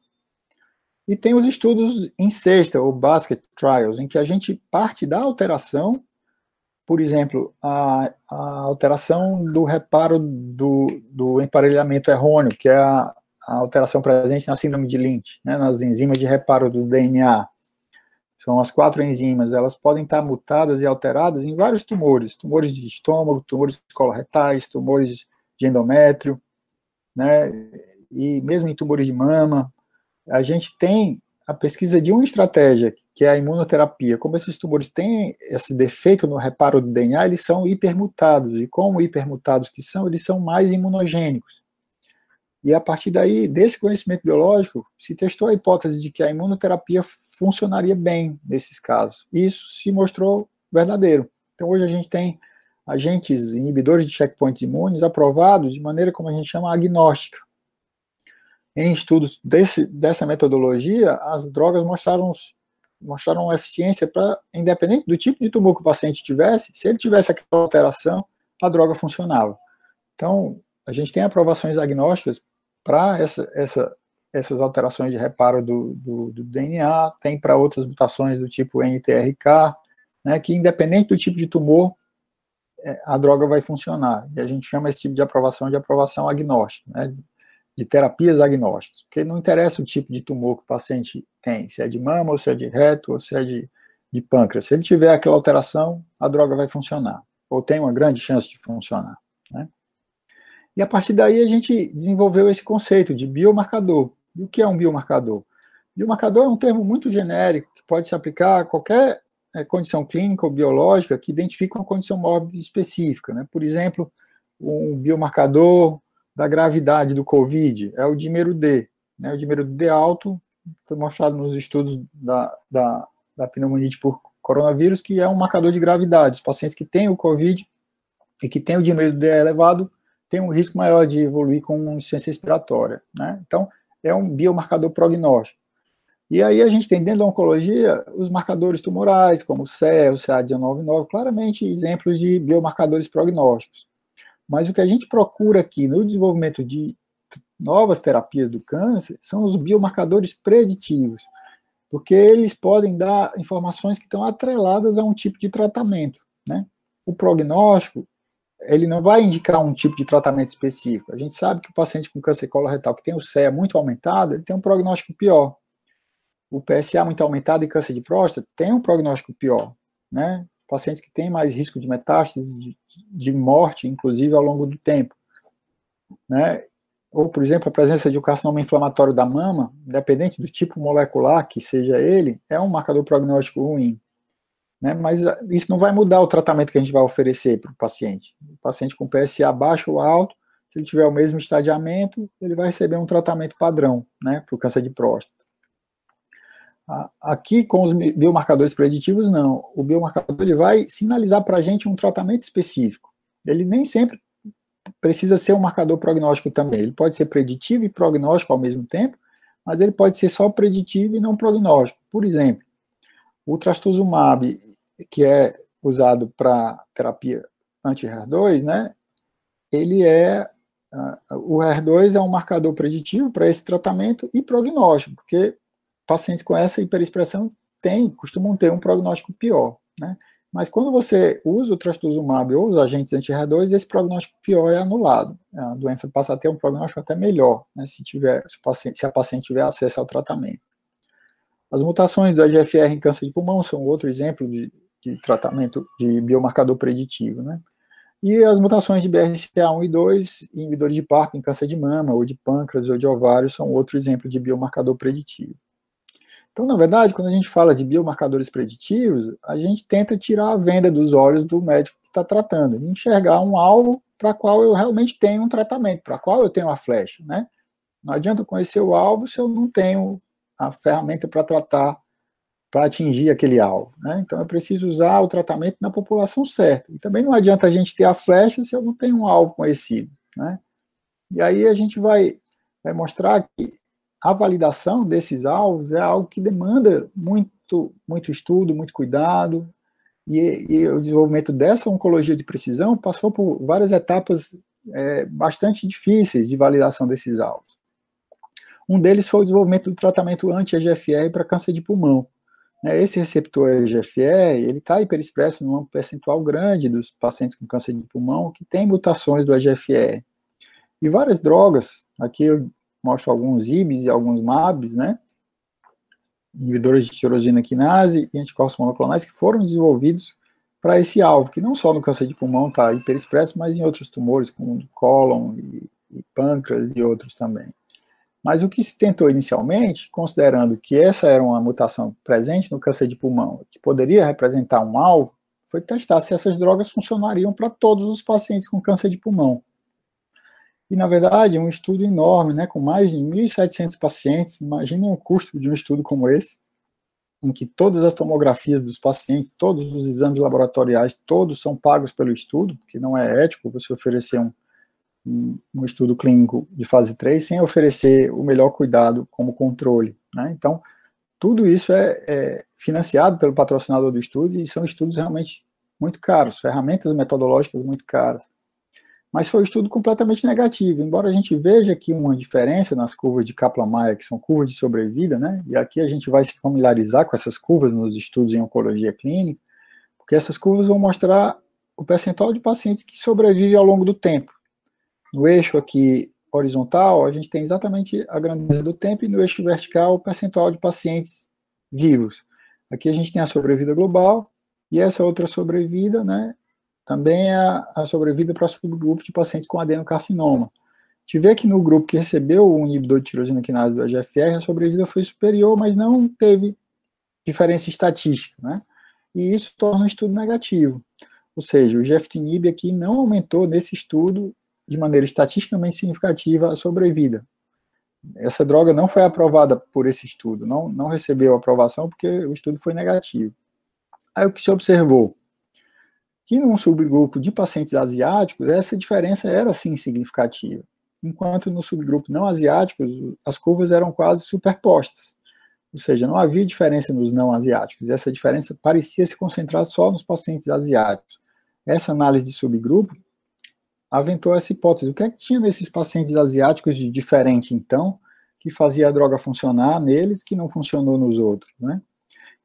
E tem os estudos em cesta, ou basket trials, em que a gente parte da alteração, por exemplo, a alteração do reparo do emparelhamento errôneo, que é a alteração presente na síndrome de Lynch, né, nas enzimas de reparo do DNA. São as 4 enzimas, elas podem estar mutadas e alteradas em vários tumores de estômago, tumores coloretais, tumores de endométrio, né, e mesmo em tumores de mama. A gente tem a pesquisa de uma estratégia, que é a imunoterapia. Como esses tumores têm esse defeito no reparo do DNA, eles são hipermutados, e como hipermutados que são, eles são mais imunogênicos. E a partir daí, desse conhecimento biológico, se testou a hipótese de que a imunoterapia funcionaria bem nesses casos. E isso se mostrou verdadeiro. Então hoje a gente tem agentes inibidores de checkpoints imunes aprovados de maneira, como a gente chama, agnóstica. Em estudos dessa metodologia, as drogas mostraram eficiência para, independente do tipo de tumor que o paciente tivesse, se ele tivesse aquela alteração, a droga funcionava. Então, a gente tem aprovações agnósticas para essas alterações de reparo do DNA, tem para outras mutações do tipo NTRK, né, que independente do tipo de tumor, a droga vai funcionar. E a gente chama esse tipo de aprovação agnóstica, né, de terapias agnósticas, porque não interessa o tipo de tumor que o paciente tem, se é de mama, ou se é de reto, ou se é de pâncreas. Se ele tiver aquela alteração, a droga vai funcionar, ou tem uma grande chance de funcionar, né? E a partir daí a gente desenvolveu esse conceito de biomarcador. E o que é um biomarcador? Biomarcador é um termo muito genérico, que pode se aplicar a qualquer condição clínica ou biológica que identifica uma condição mórbida específica, né? Por exemplo, um biomarcador da gravidade do COVID é o dímero D, né? O dímero D alto foi mostrado nos estudos da pneumonia por coronavírus, que é um marcador de gravidade. Os pacientes que têm o COVID e que têm o dímero D elevado têm um risco maior de evoluir com insuficiência respiratória, né? Então, é um biomarcador prognóstico. E aí a gente tem dentro da oncologia os marcadores tumorais, como o CE, o CA199, claramente exemplos de biomarcadores prognósticos. Mas o que a gente procura aqui no desenvolvimento de novas terapias do câncer são os biomarcadores preditivos, porque eles podem dar informações que estão atreladas a um tipo de tratamento, né? O prognóstico, ele não vai indicar um tipo de tratamento específico. A gente sabe que o paciente com câncer coloretal que tem o CE muito aumentado, ele tem um prognóstico pior. O PSA muito aumentado em câncer de próstata tem um prognóstico pior, né? Pacientes que têm mais risco de metástase, de morte, inclusive, ao longo do tempo, né? Ou, por exemplo, a presença de um carcinoma inflamatório da mama, independente do tipo molecular que seja ele, é um marcador prognóstico ruim, né? Mas isso não vai mudar o tratamento que a gente vai oferecer para o paciente. O paciente com PSA baixo ou alto, se ele tiver o mesmo estadiamento, ele vai receber um tratamento padrão, né, para o câncer de próstata. Aqui, com os biomarcadores preditivos, não. O biomarcador ele vai sinalizar para a gente um tratamento específico. Ele nem sempre precisa ser um marcador prognóstico também. Ele pode ser preditivo e prognóstico ao mesmo tempo, mas ele pode ser só preditivo e não prognóstico. Por exemplo, o trastuzumab, que é usado para terapia anti-HER2, né, o HER2 é um marcador preditivo para esse tratamento e prognóstico, porque pacientes com essa hiperexpressão costumam ter um prognóstico pior, né? Mas quando você usa o trastuzumab ou os agentes anti-HER2, esse prognóstico pior é anulado. A doença passa a ter um prognóstico até melhor, né, se a paciente tiver acesso ao tratamento. As mutações do EGFR em câncer de pulmão são outro exemplo de tratamento de biomarcador preditivo, né? E as mutações de BRCA1 e 2, inibidores de PARP em câncer de mama, ou de pâncreas, ou de ovário, são outro exemplo de biomarcador preditivo. Então, na verdade, quando a gente fala de biomarcadores preditivos, a gente tenta tirar a venda dos olhos do médico que está tratando, e enxergar um alvo para qual eu realmente tenho um tratamento, para qual eu tenho a flecha, né? Não adianta eu conhecer o alvo se eu não tenho a ferramenta para tratar, para atingir aquele alvo, né? Então, eu preciso usar o tratamento na população certa. E também não adianta a gente ter a flecha se eu não tenho um alvo conhecido, né? E aí a gente vai mostrar que a validação desses alvos é algo que demanda muito estudo, muito cuidado, e o desenvolvimento dessa oncologia de precisão passou por várias etapas bastante difíceis de validação desses alvos. Um deles foi o desenvolvimento do tratamento anti-EGFR para câncer de pulmão. Esse receptor EGFR, ele está hiperexpresso num percentual grande dos pacientes com câncer de pulmão que tem mutações do EGFR. E várias drogas, aqui eu mostro alguns IBs e alguns MABs, né, inibidores de tirosina quinase e anticorpos monoclonais que foram desenvolvidos para esse alvo, que não só no câncer de pulmão está hiperexpresso, mas em outros tumores, como cólon e pâncreas e outros também. Mas o que se tentou inicialmente, considerando que essa era uma mutação presente no câncer de pulmão, que poderia representar um alvo, foi testar se essas drogas funcionariam para todos os pacientes com câncer de pulmão. E, na verdade, um estudo enorme, né, com mais de 1.700 pacientes, imaginem o custo de um estudo como esse, em que todas as tomografias dos pacientes, todos os exames laboratoriais, todos são pagos pelo estudo, porque não é ético você oferecer um estudo clínico de fase 3 sem oferecer o melhor cuidado como controle, né? Então, tudo isso é financiado pelo patrocinador do estudo e são estudos realmente muito caros, ferramentas metodológicas muito caras. Mas foi um estudo completamente negativo, embora a gente veja aqui uma diferença nas curvas de Kaplan-Meier, que são curvas de sobrevida, né? E aqui a gente vai se familiarizar com essas curvas nos estudos em oncologia clínica, porque essas curvas vão mostrar o percentual de pacientes que sobrevivem ao longo do tempo. No eixo aqui horizontal, a gente tem exatamente a grandeza do tempo, e no eixo vertical, o percentual de pacientes vivos. Aqui a gente tem a sobrevida global, e essa outra sobrevida, né, também é a sobrevida para subgrupo de pacientes com adenocarcinoma. A gente vê que no grupo que recebeu o inibidor de tirosina quinase do EGFR, a sobrevida foi superior, mas não teve diferença estatística, né? E isso torna o estudo negativo. Ou seja, o gefitinib aqui não aumentou nesse estudo de maneira estatisticamente significativa a sobrevida. Essa droga não foi aprovada por esse estudo, não recebeu aprovação porque o estudo foi negativo. Aí o que se observou? Que num subgrupo de pacientes asiáticos, essa diferença era sim significativa, enquanto no subgrupo não asiáticos, as curvas eram quase superpostas, ou seja, não havia diferença nos não asiáticos, essa diferença parecia se concentrar só nos pacientes asiáticos. Essa análise de subgrupo aventou essa hipótese. O que é que tinha nesses pacientes asiáticos de diferente, então, que fazia a droga funcionar neles, que não funcionou nos outros, né?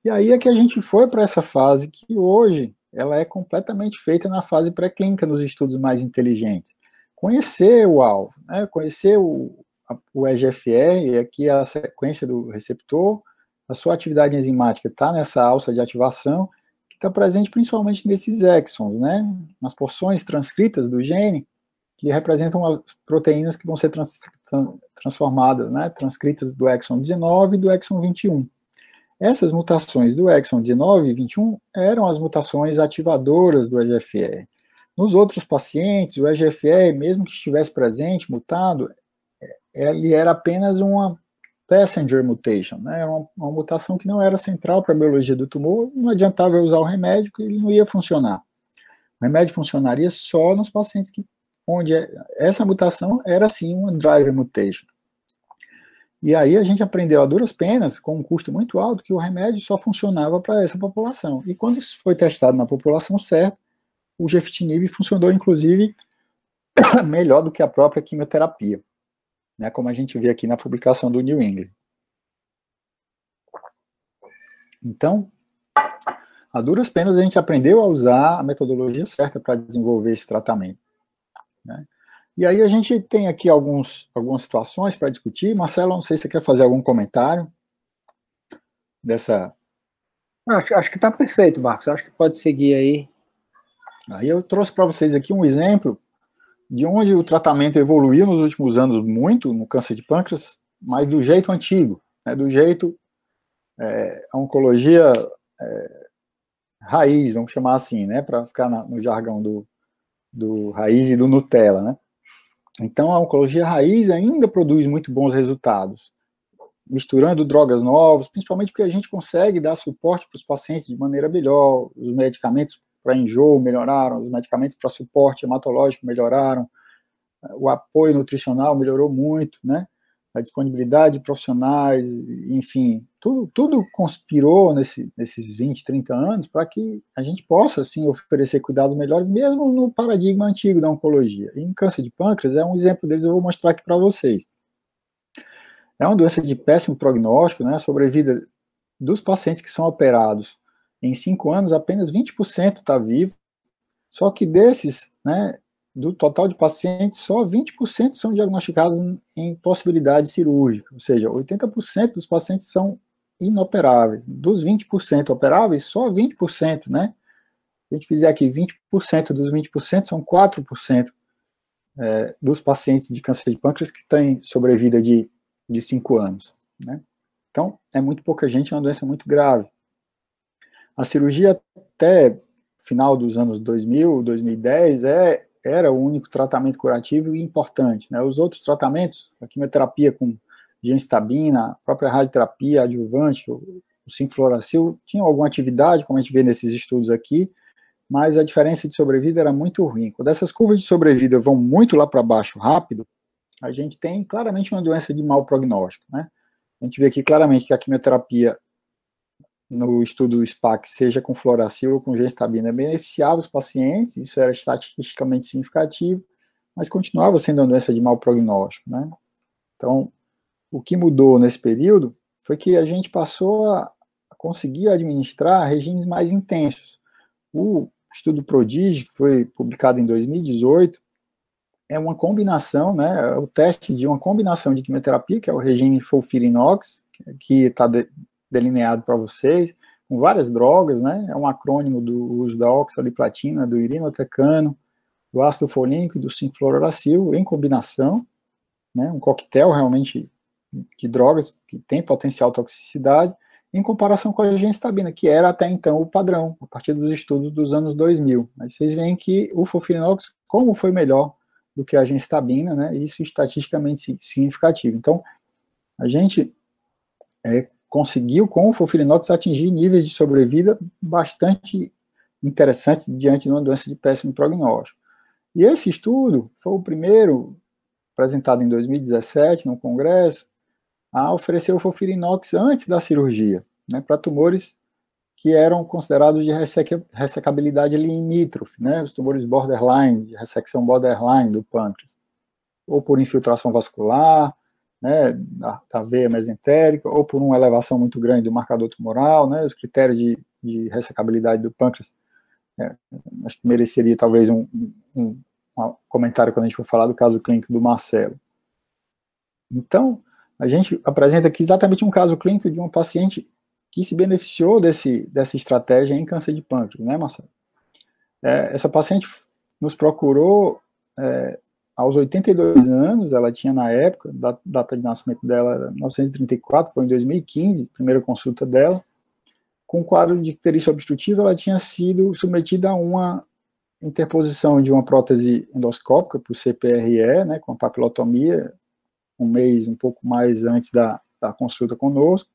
E aí é que a gente foi para essa fase que hoje ela é completamente feita na fase pré-clínica, nos estudos mais inteligentes. Conhecer o alvo, né? Conhecer o EGFR, aqui a sequência do receptor, a sua atividade enzimática está nessa alça de ativação, que está presente principalmente nesses exons, né? Nas porções transcritas do gene, que representam as proteínas que vão ser transformadas, né? Transcritas do exon 19 e do exon 21. Essas mutações do exon 19 e 21 eram as mutações ativadoras do EGFR. Nos outros pacientes, o EGFR, mesmo que estivesse presente, mutado, ele era apenas uma passenger mutation, né? Uma mutação que não era central para a biologia do tumor, não adiantava usar o remédio, que ele não ia funcionar. O remédio funcionaria só nos pacientes que onde essa mutação era, sim, uma driver mutation. E aí a gente aprendeu a duras penas, com um custo muito alto, que o remédio só funcionava para essa população. E quando isso foi testado na população certa, o gefitinib funcionou, inclusive, melhor do que a própria quimioterapia, né, como a gente vê aqui na publicação do New England. Então, a duras penas a gente aprendeu a usar a metodologia certa para desenvolver esse tratamento, né? E aí a gente tem aqui algumas situações para discutir. Marcelo, não sei se você quer fazer algum comentário dessa... Acho que está perfeito, Marcos. Acho que pode seguir aí. Aí eu trouxe para vocês aqui um exemplo de onde o tratamento evoluiu nos últimos anos muito no câncer de pâncreas, mas do jeito antigo, né, do jeito a oncologia raiz, vamos chamar assim, né, para ficar no jargão do raiz e do Nutella, né? Então, a oncologia raiz ainda produz muito bons resultados, misturando drogas novas, principalmente porque a gente consegue dar suporte para os pacientes de maneira melhor, os medicamentos para enjoo melhoraram, os medicamentos para suporte hematológico melhoraram, o apoio nutricional melhorou muito, né? A disponibilidade de profissionais, enfim, tudo conspirou nesses 20, 30 anos para que a gente possa, assim, oferecer cuidados melhores, mesmo no paradigma antigo da oncologia. E em câncer de pâncreas, é um exemplo deles, eu vou mostrar aqui para vocês. É uma doença de péssimo prognóstico, né? A sobrevida dos pacientes que são operados em 5 anos, apenas 20% está vivo, só que desses, né, do total de pacientes, só 20% são diagnosticados em possibilidade cirúrgica, ou seja, 80% dos pacientes são inoperáveis. Dos 20% operáveis, só 20%, né? Se a gente fizer aqui 20% dos 20%, são 4% dos pacientes de câncer de pâncreas que têm sobrevida de 5 anos, né? Então, é muito pouca gente, é uma doença muito grave. A cirurgia até final dos anos 2000, 2010, era o único tratamento curativo e importante, né? Os outros tratamentos, a quimioterapia com gemcitabina, a própria radioterapia adjuvante, o sincloracil, tinham alguma atividade, como a gente vê nesses estudos aqui, mas a diferença de sobrevida era muito ruim. Quando essas curvas de sobrevida vão muito lá para baixo rápido, a gente tem claramente uma doença de mau prognóstico, né? A gente vê aqui claramente que a quimioterapia no estudo SPAC, seja com fluoracil ou com gemcitabina, beneficiava os pacientes, isso era estatisticamente significativo, mas continuava sendo uma doença de mau prognóstico, né? Então, o que mudou nesse período foi que a gente passou a conseguir administrar regimes mais intensos. O estudo PRODIGE, que foi publicado em 2018, é uma combinação, né, é o teste de uma combinação de quimioterapia, que é o regime FOLFIRINOX, que está delineado para vocês, com várias drogas, né, é um acrônimo do uso da oxaliplatina, do irinotecano, do ácido folínico e do sincloracil em combinação, né, um coquetel realmente de drogas que tem potencial toxicidade, em comparação com a gemcitabina, que era até então o padrão, a partir dos estudos dos anos 2000. Mas vocês veem que o FOLFIRINOX, como foi melhor do que a gemcitabina, né, isso estatisticamente significativo. Então, a gente conseguiu, com o FOLFIRINOX, atingir níveis de sobrevida bastante interessantes diante de uma doença de péssimo prognóstico. E esse estudo foi o primeiro, apresentado em 2017, no Congresso, a oferecer o FOLFIRINOX antes da cirurgia, né, para tumores que eram considerados de ressecabilidade limítrofe, né, os tumores borderline, de ressecção borderline do pâncreas, ou por infiltração vascular, né, da veia mesentérica, ou por uma elevação muito grande do marcador tumoral, né, os critérios de ressecabilidade do pâncreas, acho que mereceria talvez um comentário quando a gente for falar do caso clínico do Marcelo. Então, a gente apresenta aqui exatamente um caso clínico de um paciente que se beneficiou dessa estratégia em câncer de pâncreas, né, Marcelo? Essa paciente nos procurou aos 82 anos, ela tinha na época, data de nascimento dela era 1934, foi em 2015, primeira consulta dela, com quadro de icterícia obstrutiva, ela tinha sido submetida a uma interposição de uma prótese endoscópica, por CPRE, né, com a papilotomia, um mês, um pouco mais antes da consulta conosco,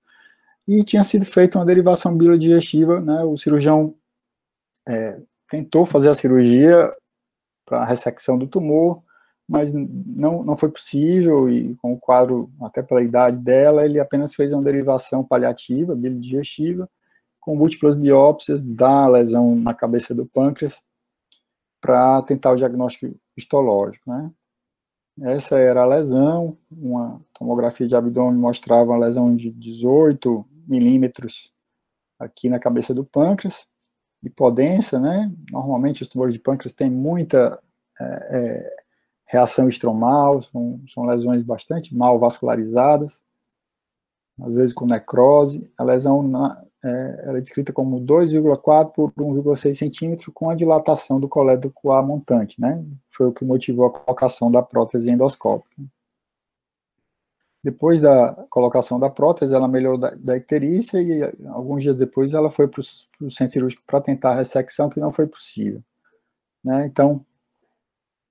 e tinha sido feita uma derivação bilodigestiva, né, o cirurgião tentou fazer a cirurgia para a ressecção do tumor, mas não foi possível, e com o quadro, até pela idade dela, ele apenas fez uma derivação paliativa, bilidigestiva, com múltiplas biópsias da lesão na cabeça do pâncreas, para tentar o diagnóstico histológico, né? Essa era a lesão, uma tomografia de abdômen mostrava uma lesão de 18 milímetros aqui na cabeça do pâncreas, hipodensa, né? Normalmente os tumores de pâncreas têm muita reação estromal, são lesões bastante mal vascularizadas, às vezes com necrose. A lesão ela é descrita como 2,4 por 1,6 centímetro com a dilatação do colédoco coar montante, né? Foi o que motivou a colocação da prótese endoscópica. Depois da colocação da prótese, ela melhorou da icterícia e alguns dias depois ela foi para o centro cirúrgico para tentar a ressecção, que não foi possível, né? Então,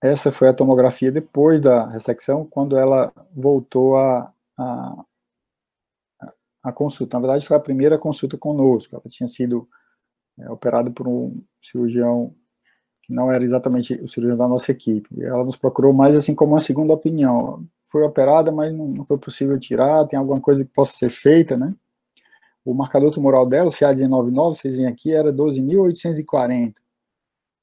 essa foi a tomografia depois da ressecção, quando ela voltou a consulta. Na verdade, foi a primeira consulta conosco. Ela tinha sido operada por um cirurgião que não era exatamente o cirurgião da nossa equipe. Ela nos procurou mais assim como uma segunda opinião. Foi operada, mas não foi possível tirar, tem alguma coisa que possa ser feita, né? O marcador tumoral dela, o CA199, vocês veem aqui, era 12.840,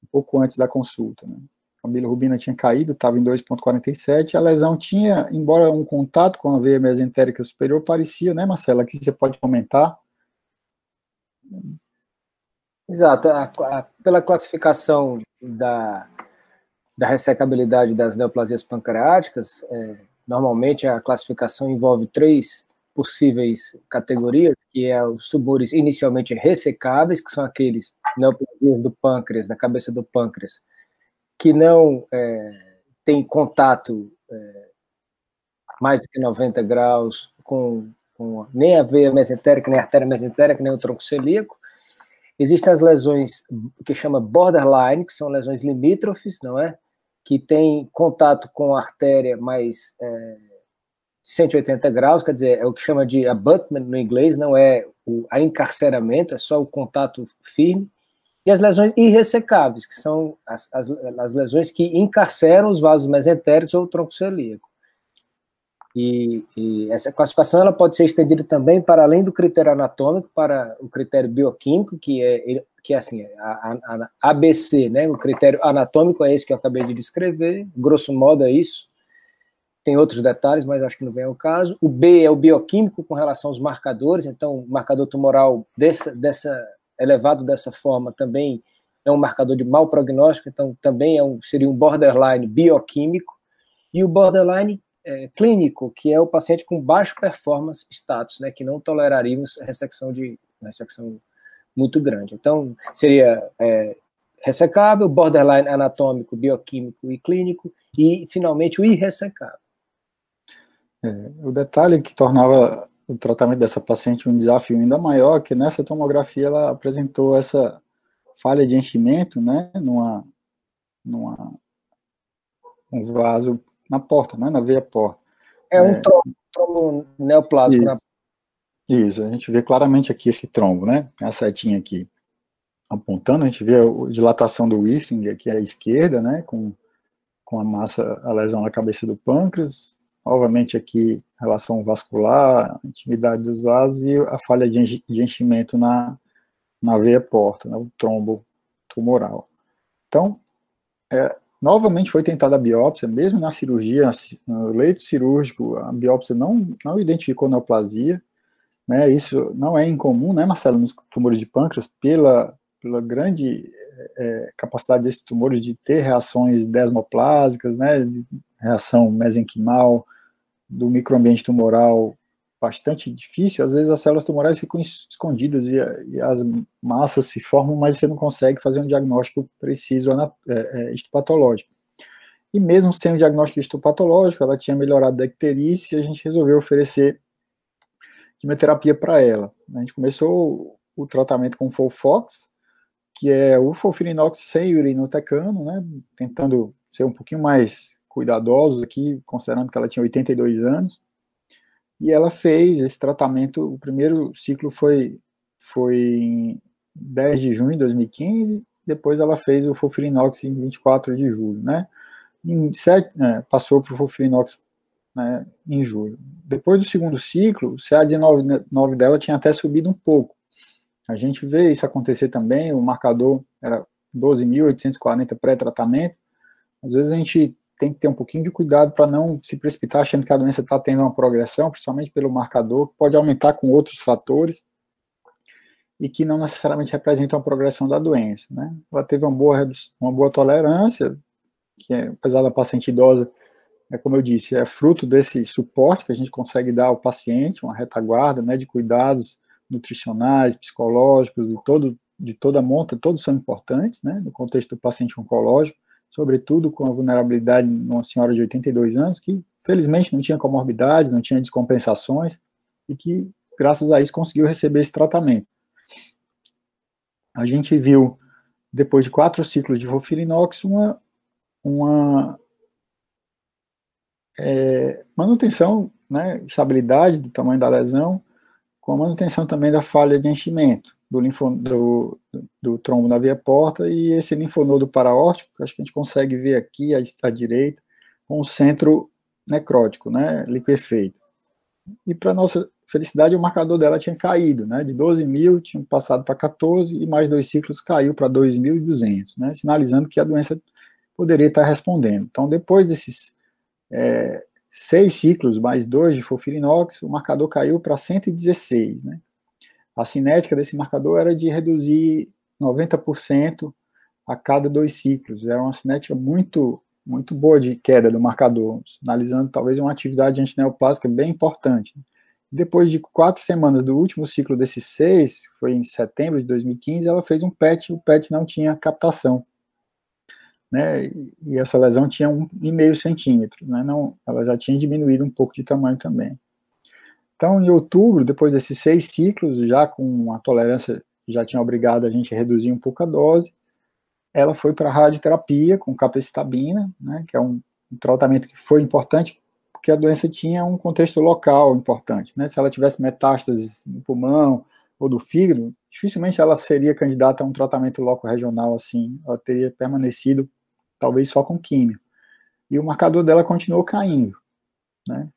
um pouco antes da consulta, né? A bilirrubina tinha caído, estava em 2,47, a lesão tinha, embora um contato com a veia mesentérica superior, parecia, né, Marcela, aqui você pode comentar. Exato, pela classificação da ressecabilidade das neoplasias pancreáticas, normalmente a classificação envolve 3 possíveis categorias, que é os tumores inicialmente ressecáveis, que são aqueles neoplasias do pâncreas, da cabeça do pâncreas, que não tem contato mais do que 90 graus com nem a veia mesentérica, nem a artéria mesentérica, nem o tronco celíaco. Existem as lesões que chama borderline, que são lesões limítrofes, não é? Que tem contato com a artéria mais 180 graus, quer dizer, é o que chama de abutment no inglês, não é o encarceramento, é só o contato firme. E as lesões irressecáveis, que são as lesões que encarceram os vasos mesentéricos ou o tronco celíaco. E essa classificação ela pode ser estendida também para além do critério anatômico, para o critério bioquímico, que é assim, a ABC, né? O critério anatômico é esse que eu acabei de descrever, grosso modo é isso. Tem outros detalhes, mas acho que não vem ao caso. O B é o bioquímico com relação aos marcadores, então o marcador tumoral elevado dessa forma também é um marcador de mau prognóstico, então também seria um borderline bioquímico, e o borderline clínico, que é o paciente com baixo performance status, né, que não toleraríamos ressecção muito grande. Então, seria ressecável, borderline anatômico, bioquímico e clínico, e, finalmente, o irressecável. O detalhe que tornava o tratamento dessa paciente um desafio ainda maior, que nessa tomografia ela apresentou essa falha de enchimento, né, um vaso na porta, né, na veia porta. Um trombo neoplásico. Isso, a gente vê claramente aqui esse trombo, né, a setinha aqui apontando, a gente vê a dilatação do Wissing aqui à esquerda, né, com a lesão na cabeça do pâncreas, obviamente aqui relação vascular, a intimidade dos vasos e a falha de enchimento na veia porta, né, o trombo tumoral. Então, novamente foi tentada a biópsia, mesmo na cirurgia, no leito cirúrgico, a biópsia não identificou neoplasia, né, isso não é incomum, né, Marcelo, nos tumores de pâncreas, pela grande capacidade desses tumores de ter reações desmoplásicas, né, reação mesenquimal, do microambiente tumoral bastante difícil, às vezes as células tumorais ficam escondidas e as massas se formam, mas você não consegue fazer um diagnóstico preciso histopatológico. E mesmo sem o diagnóstico histopatológico, ela tinha melhorado da icterícia e a gente resolveu oferecer quimioterapia para ela. A gente começou o tratamento com FOLFOX, que é o FOLFIRINOX sem urinotecano, né, tentando ser um pouquinho mais cuidadosos aqui, considerando que ela tinha 82 anos, e ela fez esse tratamento, o primeiro ciclo foi em 10 de junho de 2015, depois ela fez o FOLFIRINOX em 24 de julho, né? Passou para o FOLFIRINOX, né, em julho. Depois do segundo ciclo, o CA19 dela tinha até subido um pouco. A gente vê isso acontecer também, o marcador era 12.840 pré-tratamento. Às vezes a gente tem que ter um pouquinho de cuidado para não se precipitar achando que a doença está tendo uma progressão, principalmente pelo marcador, que pode aumentar com outros fatores e que não necessariamente representam a progressão da doença, né? Ela teve uma boa tolerância, que apesar da paciente idosa, como eu disse, é fruto desse suporte que a gente consegue dar ao paciente, uma retaguarda, né, de cuidados nutricionais, psicológicos, de toda a monta, todos são importantes, né, no contexto do paciente oncológico, sobretudo com a vulnerabilidade numa senhora de 82 anos, que felizmente não tinha comorbidades, não tinha descompensações, e que, graças a isso, conseguiu receber esse tratamento. A gente viu, depois de 4 ciclos de FOLFIRINOX, uma manutenção, né, estabilidade do tamanho da lesão, com a manutenção também da falha de enchimento do trombo na veia porta e esse linfonodo paraórtico, que acho que a gente consegue ver aqui à direita, com o centro necrótico, né, liquefeito. E para nossa felicidade, o marcador dela tinha caído, né, de 12.000, tinha passado para 14, e mais 2 ciclos caiu para 2.200, né, sinalizando que a doença poderia estar respondendo. Então, depois desses 6 ciclos, mais 2 de FOLFIRINOX, o marcador caiu para 116, né. A cinética desse marcador era de reduzir 90% a cada 2 ciclos. Era uma cinética muito, muito boa de queda do marcador, sinalizando talvez uma atividade antineoplásica bem importante. Depois de 4 semanas do último ciclo desses 6, foi em setembro de 2015, ela fez um PET, o PET não tinha captação, né, e essa lesão tinha 1,5 centímetros, né, ela já tinha diminuído um pouco de tamanho também. Então, em outubro, depois desses 6 ciclos, já com a tolerância que já tinha obrigado a gente a reduzir um pouco a dose, ela foi para a radioterapia com capecitabina, né, que é um tratamento que foi importante, porque a doença tinha um contexto local importante, né, se ela tivesse metástases no pulmão ou do fígado, dificilmente ela seria candidata a um tratamento loco-regional assim, ela teria permanecido talvez só com químio. E o marcador dela continuou caindo, né.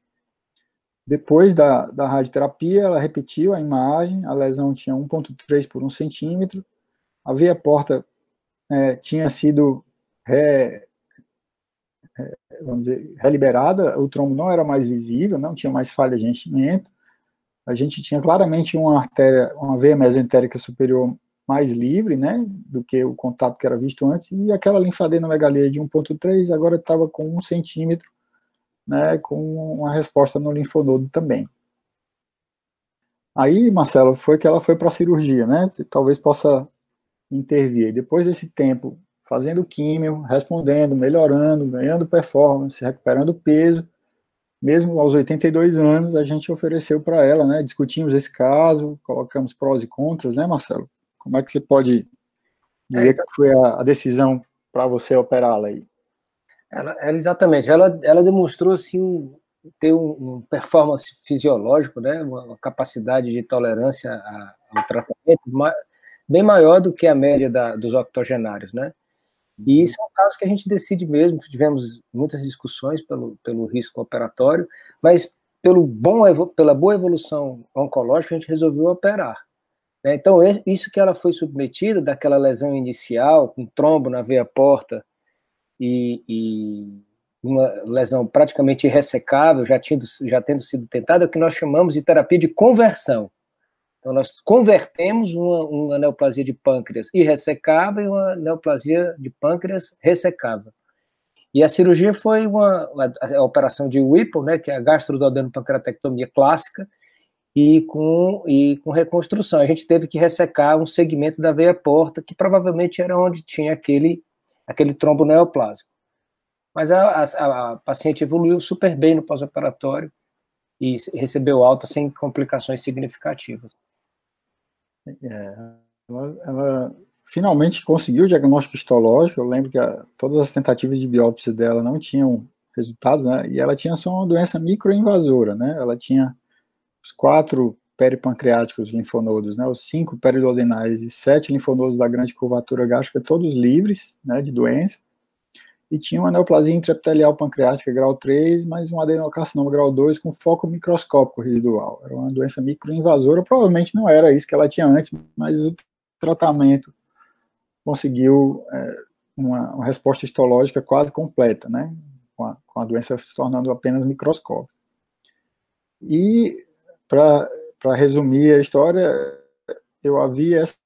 Depois da radioterapia, ela repetiu a imagem, a lesão tinha 1,3 por 1 centímetro, a veia porta tinha sido vamos dizer, reliberada, o trombo não era mais visível, não tinha mais falha de enchimento, a gente tinha claramente uma veia mesentérica superior mais livre, né, do que o contato que era visto antes, e aquela linfadenomegalia de 1,3 agora estava com 1 centímetro, né, com uma resposta no linfonodo também. Aí, Marcelo, foi que ela foi para a cirurgia, né, você talvez possa intervir. Depois desse tempo, fazendo químio, respondendo, melhorando, ganhando performance, recuperando peso, mesmo aos 82 anos, a gente ofereceu para ela, né, discutimos esse caso, colocamos prós e contras, né, Marcelo? Como é que você pode dizer que foi a decisão para você operá-la aí? Exatamente, ela demonstrou assim, ter um performance fisiológico, né, uma capacidade de tolerância ao tratamento bem maior do que a média dos octogenários, né? E isso é um caso que a gente decide mesmo, tivemos muitas discussões pelo risco operatório, mas pela boa evolução oncológica, a gente resolveu operar, né? Então, isso que ela foi submetida, daquela lesão inicial, com trombo na veia porta, e uma lesão praticamente irressecável, já tendo sido tentada, é o que nós chamamos de terapia de conversão. Então, nós convertemos uma neoplasia de pâncreas irressecável em uma neoplasia de pâncreas ressecável. E a cirurgia foi a operação de Whipple, né, que é a gastroduodenopancreatectomia clássica, e com reconstrução. A gente teve que ressecar um segmento da veia porta, que provavelmente era onde tinha aquele trombo neoplásico. Mas a paciente evoluiu super bem no pós-operatório e recebeu alta sem complicações significativas. Ela finalmente conseguiu o diagnóstico histológico. Eu lembro que todas as tentativas de biópsia dela não tinham resultados, né? E ela tinha só uma doença microinvasora, né? Ela tinha os 4 peripancreáticos linfonodos, né, os 5 periduodenais e 7 linfonodos da grande curvatura gástrica, todos livres, né, de doença, e tinha uma neoplasia intraepitelial pancreática grau 3, mais um adenocarcinoma grau 2 com foco microscópico residual. Era uma doença microinvasora, provavelmente não era isso que ela tinha antes, mas o tratamento conseguiu uma resposta histológica quase completa, né, com a doença se tornando apenas microscópica. E, para resumir a história, eu a vi essa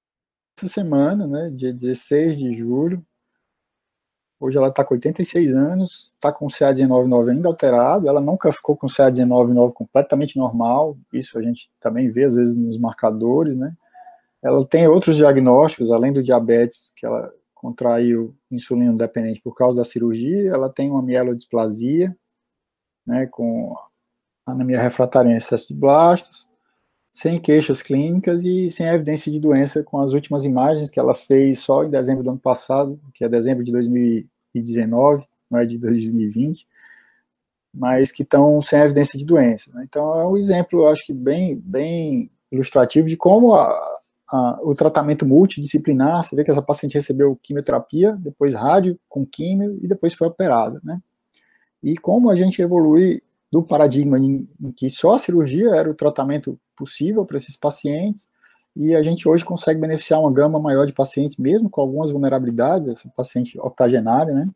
semana, né, dia 16 de julho. Hoje ela está com 86 anos, está com CA19-9 ainda alterado, ela nunca ficou com CA19-9 completamente normal, isso a gente também vê às vezes nos marcadores, né. Ela tem outros diagnósticos, além do diabetes, que ela contraiu insulino dependente por causa da cirurgia, ela tem uma mielodisplasia, né, com anemia refratária em excesso de blastos, sem queixas clínicas e sem evidência de doença, com as últimas imagens que ela fez só em dezembro do ano passado, que é dezembro de 2019, não é de 2020, mas que estão sem evidência de doença, né? Então é um exemplo, eu acho que bem ilustrativo de como o tratamento multidisciplinar, você vê que essa paciente recebeu quimioterapia, depois rádio com químio e depois foi operada, né? E como a gente evolui do paradigma em que só a cirurgia era o tratamento possível para esses pacientes, e a gente hoje consegue beneficiar uma gama maior de pacientes, mesmo com algumas vulnerabilidades, essa paciente octogenária, né,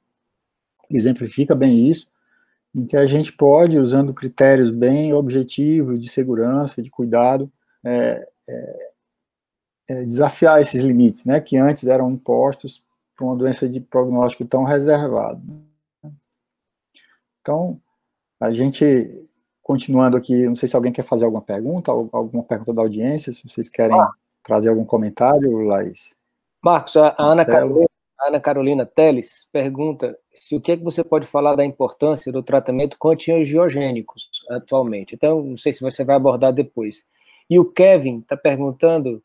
exemplifica bem isso, em que a gente pode, usando critérios bem objetivos de segurança, de cuidado, desafiar esses limites, né, que antes eram impostos para uma doença de prognóstico tão reservado. Então, a gente, continuando aqui, não sei se alguém quer fazer alguma pergunta da audiência, se vocês querem trazer algum comentário, Laís. Marcos, a Ana Carolina Teles pergunta se o que é que você pode falar da importância do tratamento com antiangiogênicos atualmente. Então, não sei se você vai abordar depois. E o Kevin está perguntando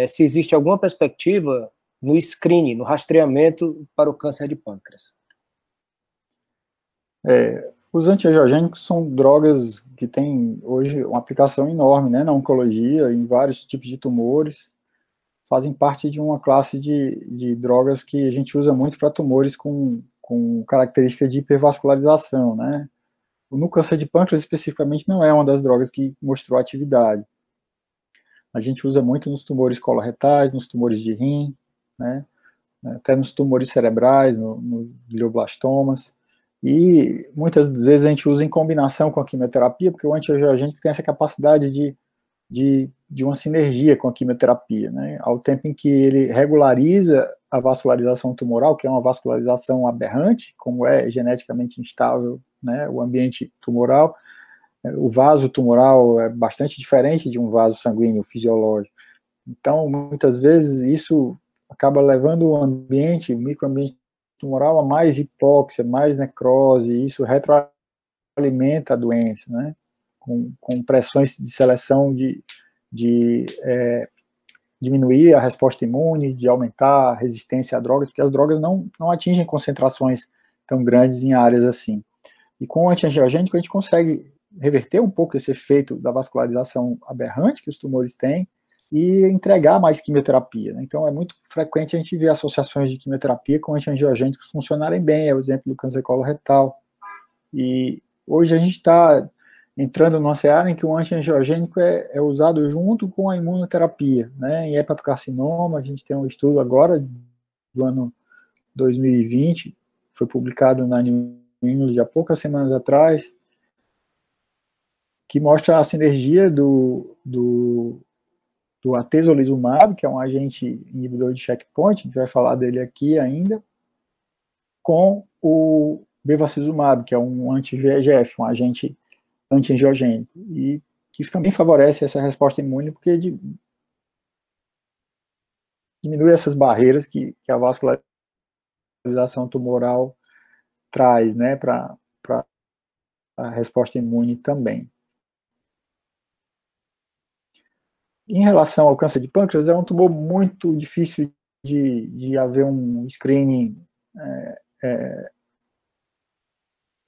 se existe alguma perspectiva no screening, no rastreamento para o câncer de pâncreas. Os antiangiogênicos são drogas que têm hoje uma aplicação enorme, né, na oncologia, em vários tipos de tumores, fazem parte de uma classe de drogas que a gente usa muito para tumores com característica de hipervascularização, né. No câncer de pâncreas, especificamente, não é uma das drogas que mostrou atividade. A gente usa muito nos tumores coloretais, nos tumores de rim, né, até nos tumores cerebrais, nos glioblastomas. E muitas vezes a gente usa em combinação com a quimioterapia, porque o antiangiogênico tem essa capacidade de uma sinergia com a quimioterapia, né? Ao tempo em que ele regulariza a vascularização tumoral, que é uma vascularização aberrante, como é geneticamente instável, né, o ambiente tumoral, o vaso tumoral é bastante diferente de um vaso sanguíneo fisiológico. Então, muitas vezes, isso acaba levando o ambiente, o microambiente tumoral a mais hipóxia, mais necrose, e isso retroalimenta a doença, né, com pressões de seleção de diminuir a resposta imune, de aumentar a resistência a drogas, porque as drogas não atingem concentrações tão grandes em áreas assim. E com o antiangiogênico a gente consegue reverter um pouco esse efeito da vascularização aberrante que os tumores têm, e entregar mais quimioterapia, né? Então é muito frequente a gente ver associações de quimioterapia com antiangiogênicos funcionarem bem, é o exemplo do câncer coloretal. E hoje a gente está entrando numa seara em que o antiangiogênico é usado junto com a imunoterapia, né? Em hepatocarcinoma, a gente tem um estudo agora do ano 2020, foi publicado na New England há poucas semanas atrás, que mostra a sinergia do atezolizumab, que é um agente inibidor de checkpoint, a gente vai falar dele aqui ainda, com o bevacizumab, que é um anti-VEGF, um agente antiangiogênico, e que também favorece essa resposta imune, porque diminui essas barreiras que a vascularização tumoral traz, né, para a resposta imune também. Em relação ao câncer de pâncreas, é um tumor muito difícil de haver um screening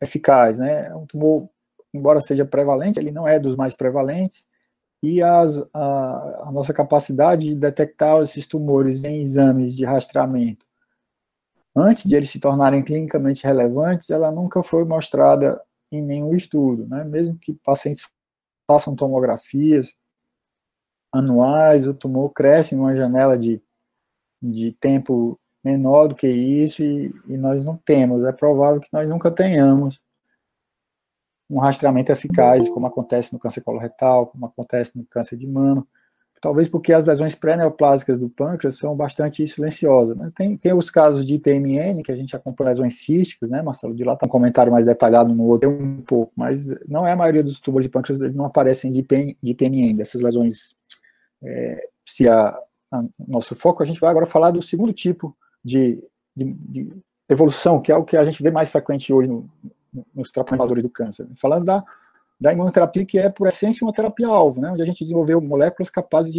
eficaz, né? É um tumor, embora seja prevalente, ele não é dos mais prevalentes, e a nossa capacidade de detectar esses tumores em exames de rastreamento, antes de eles se tornarem clinicamente relevantes, ela nunca foi mostrada em nenhum estudo, né? Mesmo que pacientes façam tomografias anuais, o tumor cresce em uma janela de tempo menor do que isso, e nós não temos. É provável que nós nunca tenhamos um rastreamento eficaz, como acontece no câncer coloretal, como acontece no câncer de mama, talvez porque as lesões pré-neoplásicas do pâncreas são bastante silenciosas, né? Tem os casos de IPMN, que a gente acompanha lesões císticas, né, Marcelo? De lá tem um comentário mais detalhado no outro, um pouco, mas não é a maioria dos tumores de pâncreas, eles não aparecem de IPMN, dessas lesões. Nosso foco, a gente vai agora falar do segundo tipo de evolução, que é o que a gente vê mais frequente hoje nos tratamentos do câncer. Falando da imunoterapia, que é, por essência, uma terapia-alvo, né, onde a gente desenvolveu moléculas capazes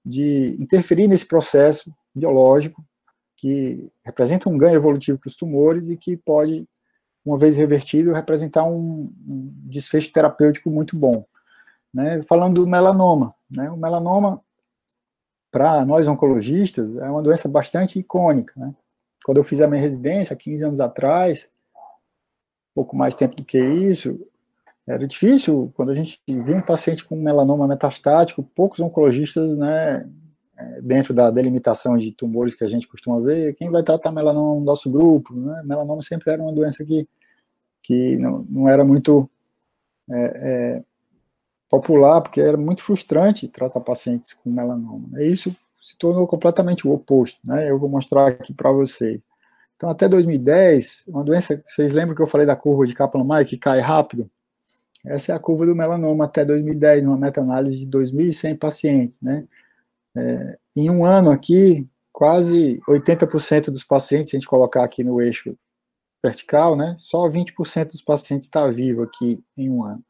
de interferir nesse processo biológico, que representa um ganho evolutivo para os tumores e que pode, uma vez revertido, representar um desfecho terapêutico muito bom. Né? Falando do melanoma, né? O melanoma, para nós oncologistas, é uma doença bastante icônica. Né? Quando eu fiz a minha residência, há 15 anos atrás, pouco mais tempo do que isso, era difícil, quando a gente via um paciente com melanoma metastático, poucos oncologistas, né, dentro da delimitação de tumores que a gente costuma ver, quem vai tratar melanoma no nosso grupo, né? Melanoma sempre era uma doença que não era muito popular, porque era muito frustrante tratar pacientes com melanoma. E isso se tornou completamente o oposto, né? Eu vou mostrar aqui para vocês. Então, até 2010, uma doença, vocês lembram que eu falei da curva de Kaplan-Meier, que cai rápido? Essa é a curva do melanoma até 2010, numa meta-análise de 2.100 pacientes, né? Em um ano aqui, quase 80% dos pacientes, se a gente colocar aqui no eixo vertical, né? Só 20% dos pacientes está vivo aqui em um ano.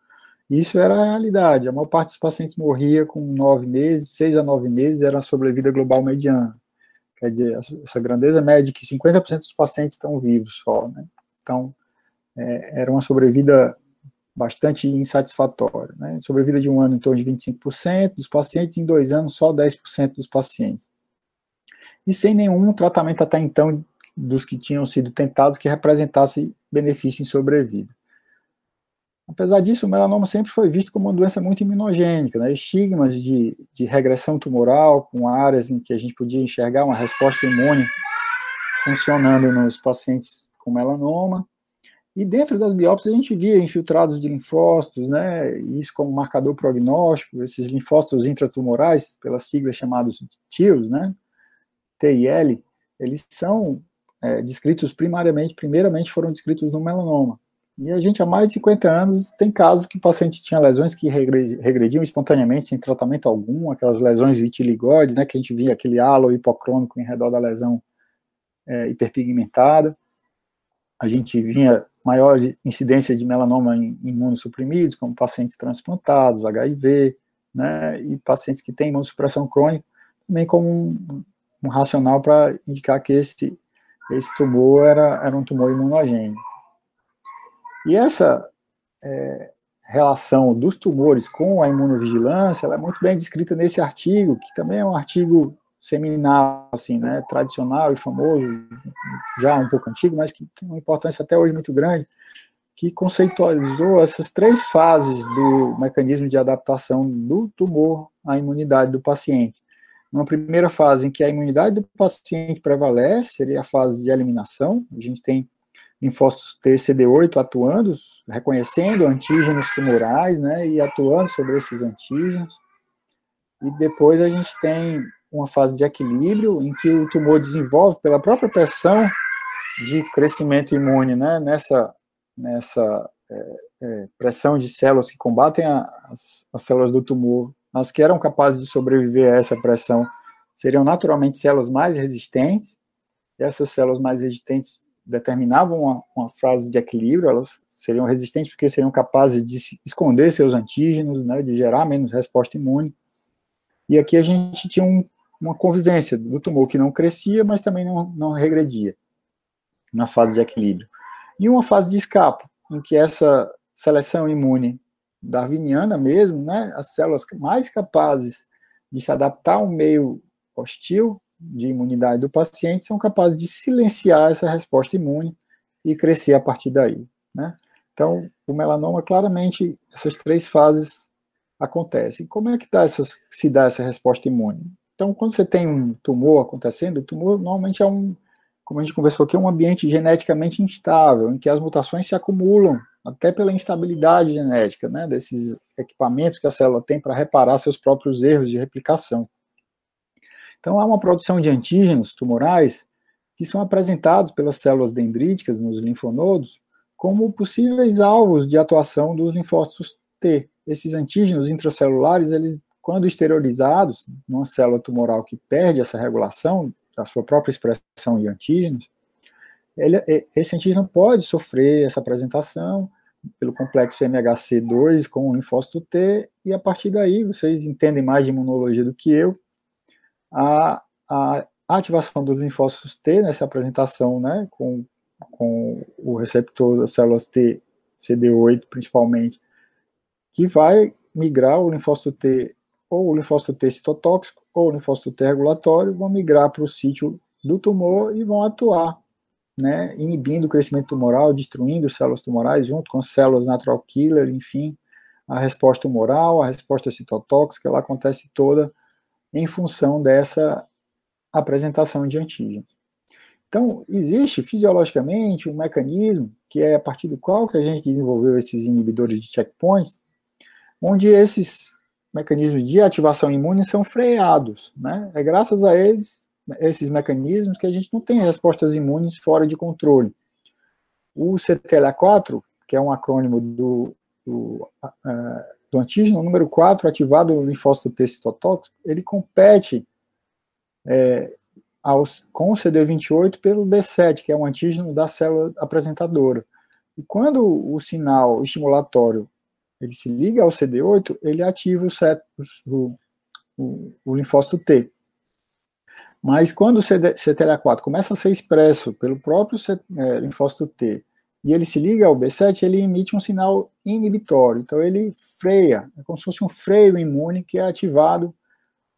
Isso era a realidade. A maior parte dos pacientes morria com 9 meses, 6 a 9 meses era a sobrevida global mediana. Quer dizer, essa grandeza média de que 50% dos pacientes estão vivos só, né? Então, era uma sobrevida bastante insatisfatória, né? Sobrevida de um ano em torno de 25% dos pacientes, em 2 anos só 10% dos pacientes. E sem nenhum tratamento até então dos que tinham sido tentados que representasse benefício em sobrevida. Apesar disso, o melanoma sempre foi visto como uma doença muito imunogênica, né? Estigmas de regressão tumoral, com áreas em que a gente podia enxergar uma resposta imune funcionando nos pacientes com melanoma. E dentro das biópsias a gente via infiltrados de linfócitos, né? Isso como marcador prognóstico, esses linfócitos intratumorais, pelas siglas chamados TILs, né? TIL, eles são descritos primeiramente foram descritos no melanoma. E a gente, há mais de 50 anos, tem casos que o paciente tinha lesões que regrediam espontaneamente, sem tratamento algum, aquelas lesões vitiligoides, né, que a gente via aquele halo hipocrônico em redor da lesão hiperpigmentada. A gente via maior incidência de melanoma em imunossuprimidos, como pacientes transplantados, HIV, né, e pacientes que têm imunossupressão crônica, também como um racional para indicar que esse tumor era um tumor imunogênico. E essa relação dos tumores com a imunovigilância, ela é muito bem descrita nesse artigo, que também é um artigo seminal, assim, né, tradicional e famoso, já um pouco antigo, mas que tem uma importância até hoje muito grande, que conceitualizou essas 3 fases do mecanismo de adaptação do tumor à imunidade do paciente. Uma primeira fase em que a imunidade do paciente prevalece, seria a fase de eliminação. A gente tem linfócitos T CD8 atuando, reconhecendo antígenos tumorais, né, e atuando sobre esses antígenos. E depois a gente tem uma fase de equilíbrio, em que o tumor desenvolve pela própria pressão de crescimento imune, né, nessa pressão de células que combatem as células do tumor. As que eram capazes de sobreviver a essa pressão seriam naturalmente células mais resistentes, e essas células mais resistentes determinavam uma fase de equilíbrio, elas seriam resistentes porque seriam capazes de esconder seus antígenos, né, de gerar menos resposta imune. E aqui a gente tinha uma convivência do tumor que não crescia, mas também não regredia na fase de equilíbrio. E uma fase de escape, em que essa seleção imune darwiniana mesmo, né, as células mais capazes de se adaptar a um meio hostil de imunidade do paciente são capazes de silenciar essa resposta imune e crescer a partir daí, né? Então, o melanoma, claramente, essas 3 fases acontecem. Como é que se dá essa resposta imune? Então, quando você tem um tumor acontecendo, o tumor normalmente é como a gente conversou aqui, um ambiente geneticamente instável, em que as mutações se acumulam, até pela instabilidade genética, né, desses equipamentos que a célula tem para reparar seus próprios erros de replicação. Então, há uma produção de antígenos tumorais que são apresentados pelas células dendríticas nos linfonodos como possíveis alvos de atuação dos linfócitos T. Esses antígenos intracelulares, eles, quando exteriorizados numa célula tumoral que perde essa regulação da sua própria expressão de antígenos, esse antígeno pode sofrer essa apresentação pelo complexo MHC2 com o linfócito T, e a partir daí, vocês entendem mais de imunologia do que eu, a ativação dos linfócitos T nessa apresentação, né, com o receptor das células T, CD8 principalmente, que vai migrar o linfócito T, ou o linfócito T citotóxico, ou o linfócito T regulatório, vão migrar para o sítio do tumor e vão atuar, né, inibindo o crescimento tumoral, destruindo células tumorais, junto com as células natural killer, enfim, a resposta tumoral, a resposta citotóxica, ela acontece toda em função dessa apresentação de antígenos. Então, existe fisiologicamente um mecanismo, que é a partir do qual que a gente desenvolveu esses inibidores de checkpoints, onde esses mecanismos de ativação imune são freados, né? É graças a esses mecanismos que a gente não tem respostas imunes fora de controle. O CTLA-4, que é um acrônimo do antígeno número 4, ativado no linfócito T citotóxico, ele compete com o CD28 pelo B7, que é um antígeno da célula apresentadora. E quando o sinal estimulatório ele se liga ao CD8, ele ativa o linfócito T. Mas quando o CTLA-4 começa a ser expresso pelo próprio linfócito T e ele se liga ao B7, ele emite um sinal inibitório. Então ele freia, é como se fosse um freio imune que é ativado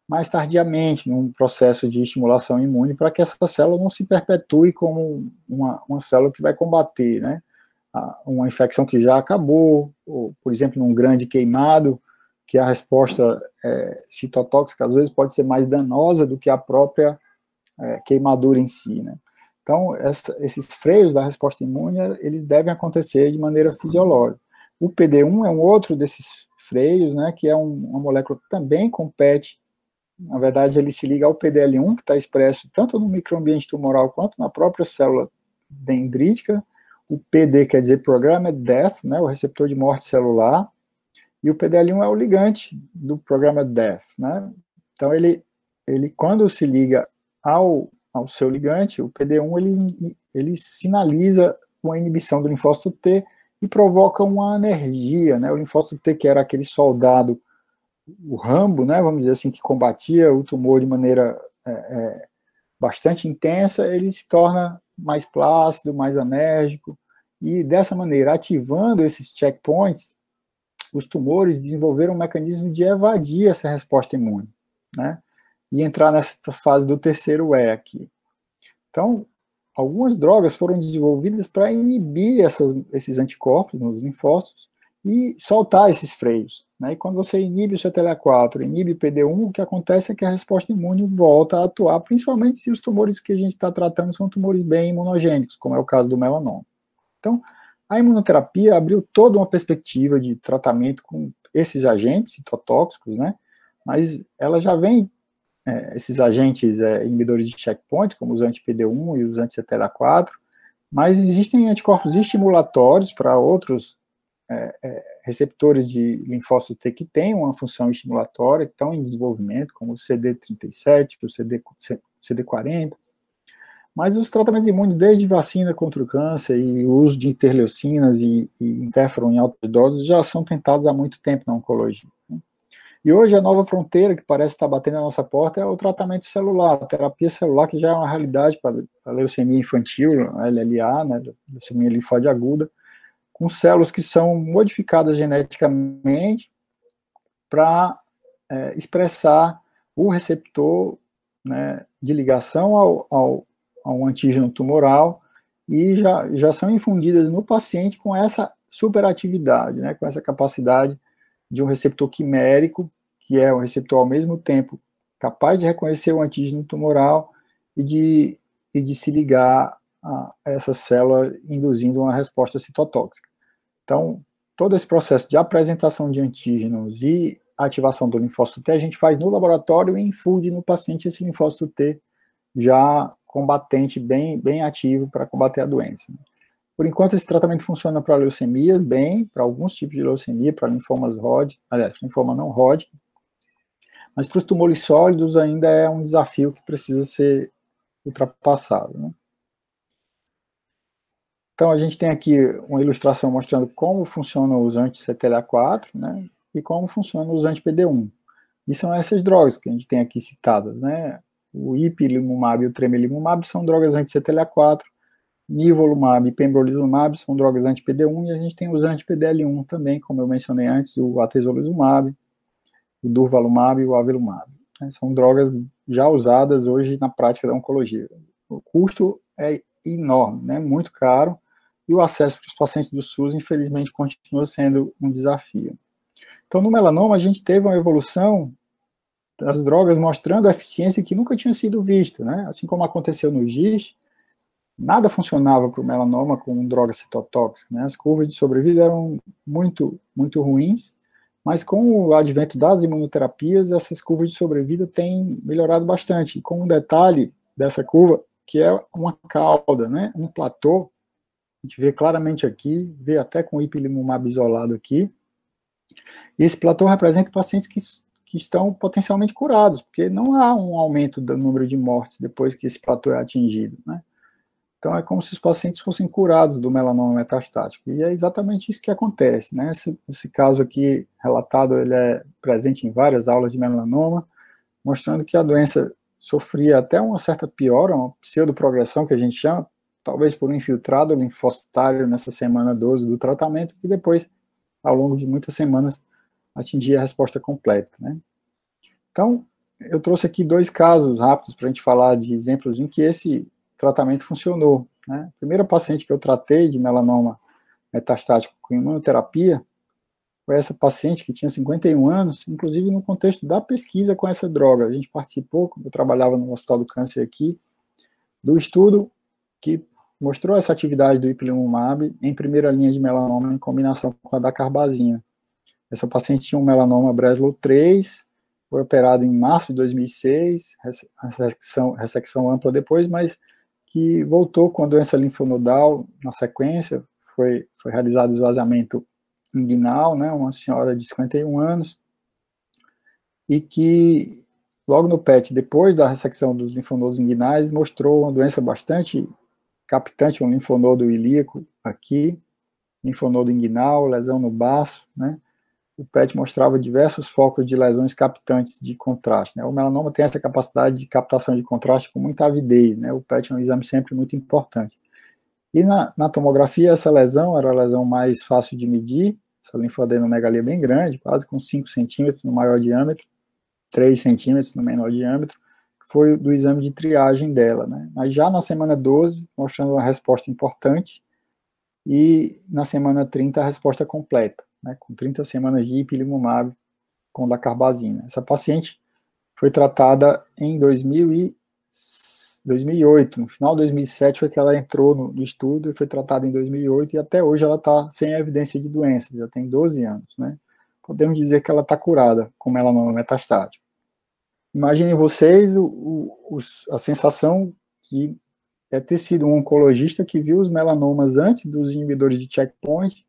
mais tardiamente num processo de estimulação imune para que essa célula não se perpetue como uma célula que vai combater, né, uma infecção que já acabou, ou, por exemplo, num grande queimado, que a resposta citotóxica às vezes pode ser mais danosa do que a própria queimadura em si, né? Então, esses freios da resposta imune, eles devem acontecer de maneira fisiológica. O PD-1 é um outro desses freios, né, que é uma molécula que também compete, na verdade, ele se liga ao PDL1, que está expresso tanto no microambiente tumoral quanto na própria célula dendrítica. O PD quer dizer Programmed Death, né, o receptor de morte celular, e o PDL1 é o ligante do Programmed Death, né? Então, ele quando se liga ao seu ligante, o PD1 ele sinaliza uma inibição do linfócito T e provoca uma anergia, né? O linfócito T, que era aquele soldado, o Rambo, né, vamos dizer assim, que combatia o tumor de maneira bastante intensa, ele se torna mais plácido, mais anérgico, e dessa maneira, ativando esses checkpoints, os tumores desenvolveram um mecanismo de evadir essa resposta imune, né, e entrar nessa fase do terceiro E aqui. Então, algumas drogas foram desenvolvidas para inibir esses anticorpos nos linfócitos e soltar esses freios, né? E quando você inibe o CTLA-4, inibe o PD-1, o que acontece é que a resposta imune volta a atuar, principalmente se os tumores que a gente está tratando são tumores bem imunogênicos, como é o caso do melanoma. Então, a imunoterapia abriu toda uma perspectiva de tratamento com esses agentes citotóxicos, né? Mas ela já vem, esses agentes inibidores de checkpoint, como os anti-PD-1 e os anti-CTLA-4, mas existem anticorpos estimulatórios para outros receptores de linfócito T que têm uma função estimulatória, que estão em desenvolvimento, como o CD37, o CD40, mas os tratamentos imunes, desde vacina contra o câncer e o uso de interleucinas e interferon em altas doses, já são tentados há muito tempo na oncologia. E hoje a nova fronteira que parece estar batendo na nossa porta é o tratamento celular, a terapia celular, que já é uma realidade para a leucemia infantil, a LLA, né, leucemia linfóide aguda, com células que são modificadas geneticamente para expressar o receptor, né, de ligação ao antígeno tumoral, e já são infundidas no paciente com essa superatividade, né, com essa capacidade de um receptor quimérico, que é um receptor ao mesmo tempo capaz de reconhecer o antígeno tumoral e de se ligar a essa célula, induzindo uma resposta citotóxica. Então, todo esse processo de apresentação de antígenos e ativação do linfócito T, a gente faz no laboratório e infunde no paciente esse linfócito T já combatente, bem ativo para combater a doença. Por enquanto, esse tratamento funciona para leucemia, bem, para alguns tipos de leucemia, para linfomas Hodgkin, aliás, linfoma não Hodgkin, mas para os tumores sólidos ainda é um desafio que precisa ser ultrapassado, né? Então, a gente tem aqui uma ilustração mostrando como funcionam os anti-CTLA-4, né, e como funcionam os anti-PD-1. E são essas drogas que a gente tem aqui citadas, né? O ipilimumab e o tremelimumab são drogas anti-CTLA-4, nivolumab e pembrolizumab são drogas anti-PD-1, e a gente tem os anti-PDL1 também, como eu mencionei antes, o atezolizumab, o durvalumab e o avelumab. Né? São drogas já usadas hoje na prática da oncologia. O custo é enorme, né? Muito caro, e o acesso para os pacientes do SUS, infelizmente, continua sendo um desafio. Então, no melanoma, a gente teve uma evolução das drogas mostrando a eficiência que nunca tinha sido vista, né? Assim como aconteceu no GIST, nada funcionava para o melanoma com droga citotóxica, né? As curvas de sobrevida eram muito ruins, mas com o advento das imunoterapias, essas curvas de sobrevida têm melhorado bastante. Com um detalhe dessa curva, que é uma cauda, né? Um platô, a gente vê claramente aqui, vê até com o ipilimumab isolado aqui, e esse platô representa pacientes que estão potencialmente curados, porque não há um aumento do número de mortes depois que esse platô é atingido, né? Então, é como se os pacientes fossem curados do melanoma metastático, e é exatamente isso que acontece, né? Esse caso aqui relatado, ele é presente em várias aulas de melanoma, mostrando que a doença sofria até uma certa piora, uma pseudoprogressão que a gente chama, talvez por um infiltrado linfocitário nessa semana 12 do tratamento, que depois, ao longo de muitas semanas, atingia a resposta completa, né? Então, eu trouxe aqui 2 casos rápidos para a gente falar de exemplos em que esse tratamento funcionou, né? A primeira paciente que eu tratei de melanoma metastático com imunoterapia foi essa paciente que tinha 51 anos, inclusive no contexto da pesquisa com essa droga. A gente participou, eu trabalhava no Hospital do Câncer aqui, do estudo que mostrou essa atividade do ipilimumab em primeira linha de melanoma em combinação com a dacarbazina. Essa paciente tinha um melanoma Breslow 3, foi operada em março de 2006, ressecção ampla depois, mas que voltou com a doença linfonodal na sequência, foi realizado esvaziamento inguinal, né, uma senhora de 51 anos, e que logo no PET, depois da ressecção dos linfonodos inguinais, mostrou uma doença bastante captante, um linfonodo ilíaco aqui, linfonodo inguinal, lesão no baço, né? O PET mostrava diversos focos de lesões captantes de contraste, né? O melanoma tem essa capacidade de captação de contraste com muita avidez, né? O PET é um exame sempre muito importante. E na tomografia, essa lesão era a lesão mais fácil de medir, essa linfadenomegalia bem grande, quase com 5 centímetros no maior diâmetro, 3 centímetros no menor diâmetro, foi do exame de triagem dela, né? Mas já na semana 12, mostrando uma resposta importante, e na semana 30 a resposta completa, né, com 30 semanas de ipilimumab com dacarbazina. Essa paciente foi tratada em 2008, no final de 2007 foi que ela entrou no estudo e foi tratada em 2008, e até hoje ela está sem evidência de doença, já tem 12 anos, né? Podemos dizer que ela está curada com melanoma metastático. Imaginem vocês a sensação que é ter sido um oncologista que viu os melanomas antes dos inibidores de checkpoint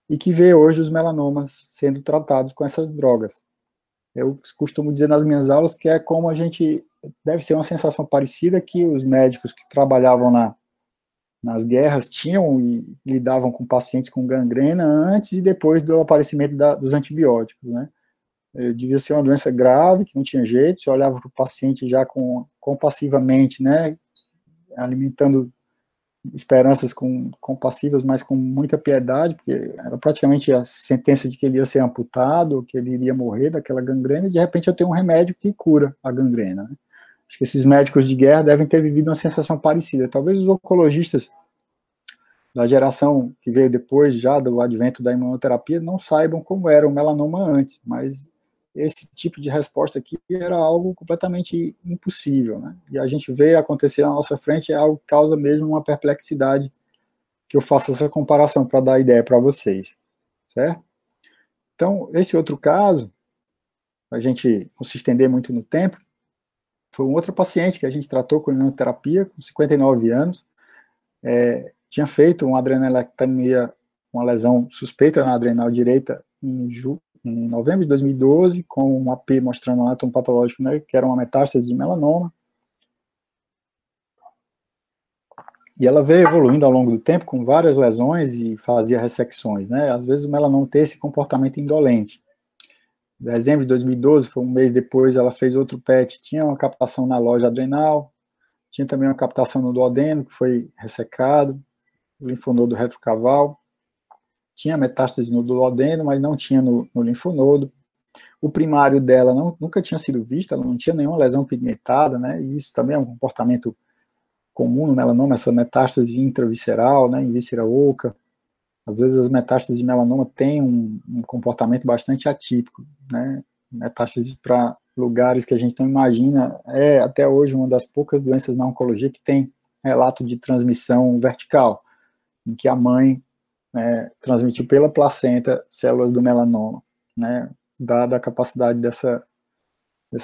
e que vê hoje os melanomas sendo tratados com essas drogas. Eu costumo dizer nas minhas aulas que é como a gente, deve ser uma sensação parecida que os médicos que trabalhavam nas guerras tinham e lidavam com pacientes com gangrena antes e depois do aparecimento dos antibióticos, né? Devia ser uma doença grave, que não tinha jeito, você olhava para o paciente já compassivamente, né, alimentando esperanças compassivas, mas com muita piedade, porque era praticamente a sentença de que ele ia ser amputado, que ele iria morrer daquela gangrena, e de repente eu tenho um remédio que cura a gangrena, né? Acho que esses médicos de guerra devem ter vivido uma sensação parecida. Talvez os oncologistas da geração que veio depois, já do advento da imunoterapia, não saibam como era o melanoma antes, mas esse tipo de resposta aqui era algo completamente impossível, né? E a gente vê acontecer na nossa frente, é algo que causa mesmo uma perplexidade, que eu faço essa comparação para dar ideia para vocês, certo? Então, esse outro caso, a gente não se estender muito no tempo, foi um outro paciente que a gente tratou com imunoterapia, com 59 anos, tinha feito uma adrenalectomia, uma lesão suspeita na adrenal direita em novembro de 2012, com um AP mostrando um átomo patológico, né, que era uma metástase de melanoma. E ela veio evoluindo ao longo do tempo com várias lesões e fazia ressecções, né? Às vezes o melanoma tem esse comportamento indolente. Em dezembro de 2012, foi um mês depois, ela fez outro PET, tinha uma captação na loja adrenal, tinha também uma captação no duodeno, que foi ressecado, o linfonodo retrocaval, tinha metástase no duodeno, mas não tinha no linfonodo. O primário dela nunca tinha sido visto, ela não tinha nenhuma lesão pigmentada, né? E isso também é um comportamento comum no melanoma, essa metástase intravisceral, né, em víscera oca. Às vezes as metástases de melanoma têm um comportamento bastante atípico, né? Metástase para lugares que a gente não imagina, é até hoje uma das poucas doenças na oncologia que tem relato de transmissão vertical, em que a mãe, né, transmitiu pela placenta células do melanoma, né, dada a capacidade dessa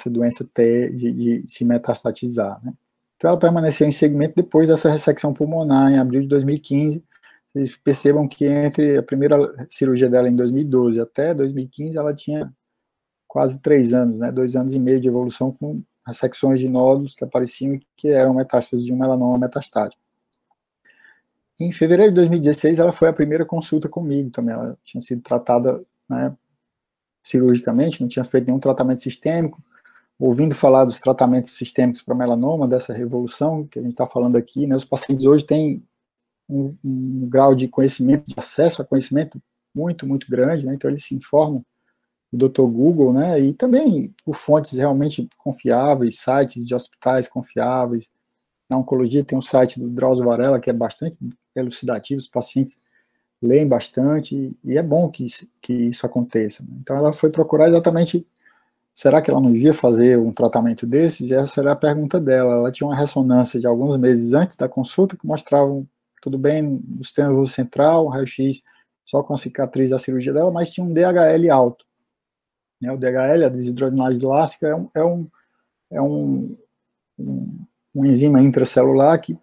doença ter de se metastatizar, né. Então ela permaneceu em segmento depois dessa ressecção pulmonar, em abril de 2015. Vocês percebam que entre a primeira cirurgia dela em 2012 até 2015, ela tinha quase 3 anos, né, 2 anos e meio de evolução com ressecções de nódulos que apareciam e que eram metástases de um melanoma metastático. Em fevereiro de 2016, ela foi a primeira consulta comigo também. Ela tinha sido tratada, né, cirurgicamente, não tinha feito nenhum tratamento sistêmico. Ouvindo falar dos tratamentos sistêmicos para melanoma, dessa revolução que a gente está falando aqui, né, os pacientes hoje têm um grau de conhecimento, de acesso a conhecimento muito, muito grande, né, então eles se informam do Dr. Google, né, e também por fontes realmente confiáveis, sites de hospitais confiáveis. Na oncologia tem um site do Drauzio Varela, que é bastante elucidativo, os pacientes leem bastante, e é bom que isso aconteça. Então ela foi procurar exatamente, será que ela não devia fazer um tratamento desses? E essa era a pergunta dela. Ela tinha uma ressonância de alguns meses antes da consulta, que mostravam tudo bem no sistema nervoso central, um raio-x só com a cicatriz da cirurgia dela, mas tinha um DHL alto. O DHL, a desidrogenase elástica, é uma enzima intracelular que,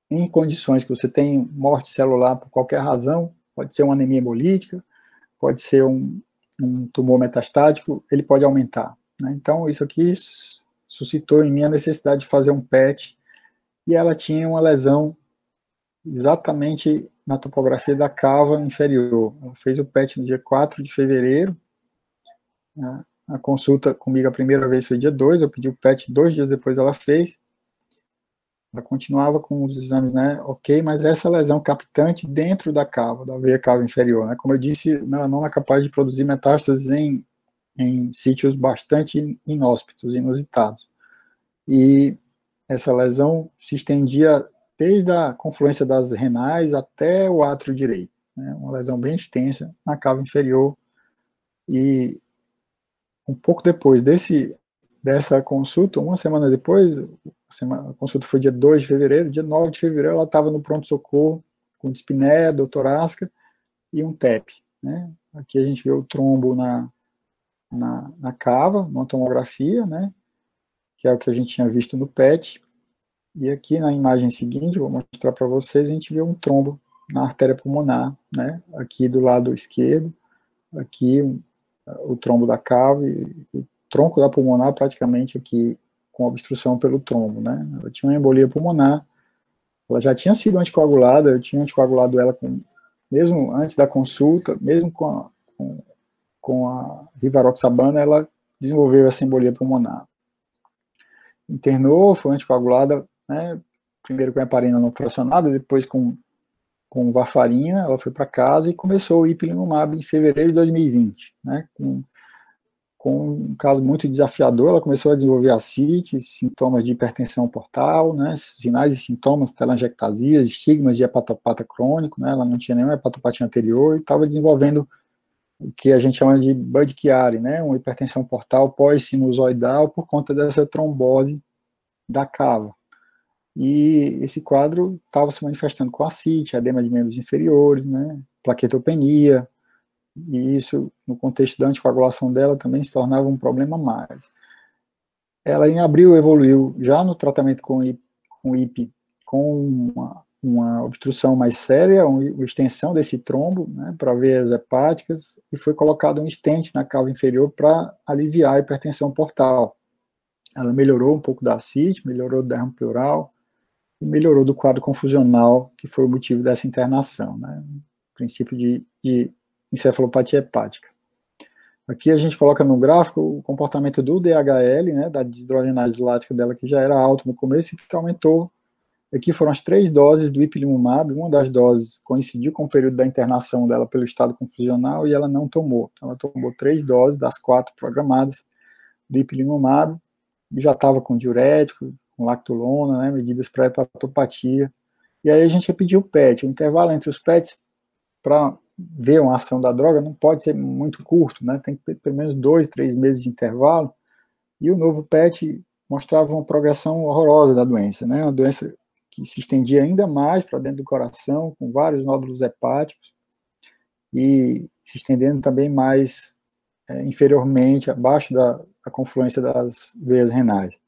em condições que você tem morte celular por qualquer razão, pode ser uma anemia hemolítica, pode ser um tumor metastático, ele pode aumentar, né? Então, isso aqui suscitou em mim a necessidade de fazer um PET, e ela tinha uma lesão exatamente na topografia da cava inferior. Ela fez o PET no dia 4 de fevereiro, né? A consulta comigo a primeira vez foi dia 2, eu pedi o PET 2 dias depois ela fez. Ela continuava com os exames, né, ok, mas essa lesão captante dentro da cava, da veia cava inferior, né, como eu disse, o melanoma é capaz de produzir metástases em sítios bastante inóspitos, inusitados. E essa lesão se estendia desde a confluência das renais até o átrio direito, né, uma lesão bem extensa na cava inferior. E um pouco depois dessa consulta, uma semana depois, a consulta foi dia 2 de fevereiro, dia 9 de fevereiro ela estava no pronto-socorro com dispneia, dor torácica e um TEP, né? Aqui a gente vê o trombo na cava, numa tomografia, né? Que é o que a gente tinha visto no PET. E aqui na imagem seguinte, vou mostrar para vocês, a gente vê um trombo na artéria pulmonar, né? Aqui do lado esquerdo, aqui o trombo da cava e o tronco da pulmonar praticamente aqui com obstrução pelo trombo, né? Ela tinha uma embolia pulmonar, ela já tinha sido anticoagulada, eu tinha anticoagulado ela mesmo antes da consulta, mesmo com a rivaroxabana, ela desenvolveu essa embolia pulmonar. Internou, foi anticoagulada, né? primeiro com heparina não fracionada, depois com varfarina. Ela foi para casa e começou o ipilimumab em fevereiro de 2020, né, com um caso muito desafiador. Ela começou a desenvolver ascite, sintomas de hipertensão portal, né, sinais e sintomas, telangiectasias, estigmas de hepatopata crônico, né, ela não tinha nenhuma hepatopatia anterior e estava desenvolvendo o que a gente chama de Budd-Chiari, né, uma hipertensão portal pós-sinusoidal por conta dessa trombose da cava. E esse quadro estava se manifestando com ascite, edema de membros inferiores, né, plaquetopenia, e isso, no contexto da anticoagulação dela, também se tornava um problema mais. Ela, em abril, evoluiu já no tratamento com IP, com uma obstrução mais séria, uma extensão desse trombo, né, para veias hepáticas, e foi colocado um stent na cava inferior para aliviar a hipertensão portal. Ela melhorou um pouco da ascite, melhorou do derrame pleural, e melhorou do quadro confusional, que foi o motivo dessa internação, né, princípio de encefalopatia hepática. Aqui a gente coloca no gráfico o comportamento do DHL, né, da desidrogenase lática dela, que já era alto no começo e que aumentou. Aqui foram as 3 doses do ipilimumab. Uma das doses coincidiu com o período da internação dela pelo estado confusional e ela não tomou. Então, ela tomou 3 doses das 4 programadas do ipilimumab e já estava com diurético, com lactulona, né, medidas para hepatopatia. E aí a gente pediu o PET. O intervalo entre os PETs para ver uma ação da droga não pode ser muito curto, né? Tem que ter pelo menos 2, 3 meses de intervalo, e o novo PET mostrava uma progressão horrorosa da doença, né? Uma doença que se estendia ainda mais para dentro do coração, com vários nódulos hepáticos, e se estendendo também mais inferiormente, abaixo da confluência das veias renais.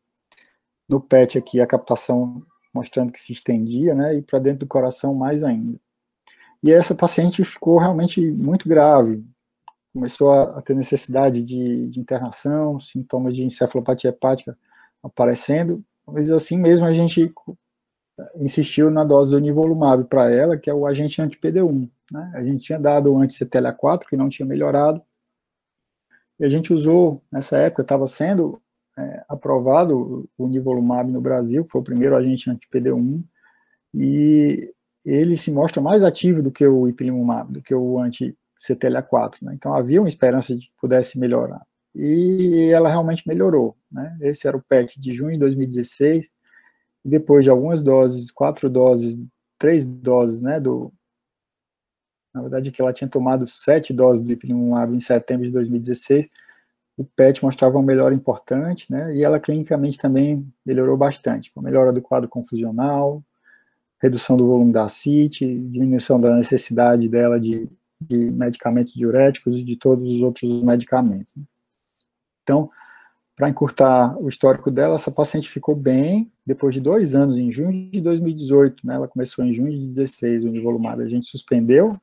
No PET aqui, a captação mostrando que se estendia, né? E para dentro do coração mais ainda. E essa paciente ficou realmente muito grave, começou a ter necessidade de internação, sintomas de encefalopatia hepática aparecendo, mas assim mesmo a gente insistiu na dose do nivolumab para ela, que é o agente anti-PD1, né? A gente tinha dado o anti-CTLA4, que não tinha melhorado, e a gente usou, nessa época estava sendo aprovado o nivolumab no Brasil, que foi o primeiro agente anti-PD1, e ele se mostra mais ativo do que o ipilimumab, do que o anti-CTLA4, né? Então havia uma esperança de que pudesse melhorar. E ela realmente melhorou, né? Esse era o PET de junho de 2016, e depois de algumas doses, 4 doses, 3 doses, né, na verdade que ela tinha tomado 7 doses do ipilimumab em setembro de 2016, o PET mostrava uma melhora importante, né, e ela clinicamente também melhorou bastante, com a melhora do quadro confusional, redução do volume da ascite, diminuição da necessidade dela de medicamentos diuréticos e de todos os outros medicamentos. Então, para encurtar o histórico dela, essa paciente ficou bem, depois de 2 anos, em junho de 2018, né, ela começou em junho de 2016, o nivolumab, a gente suspendeu,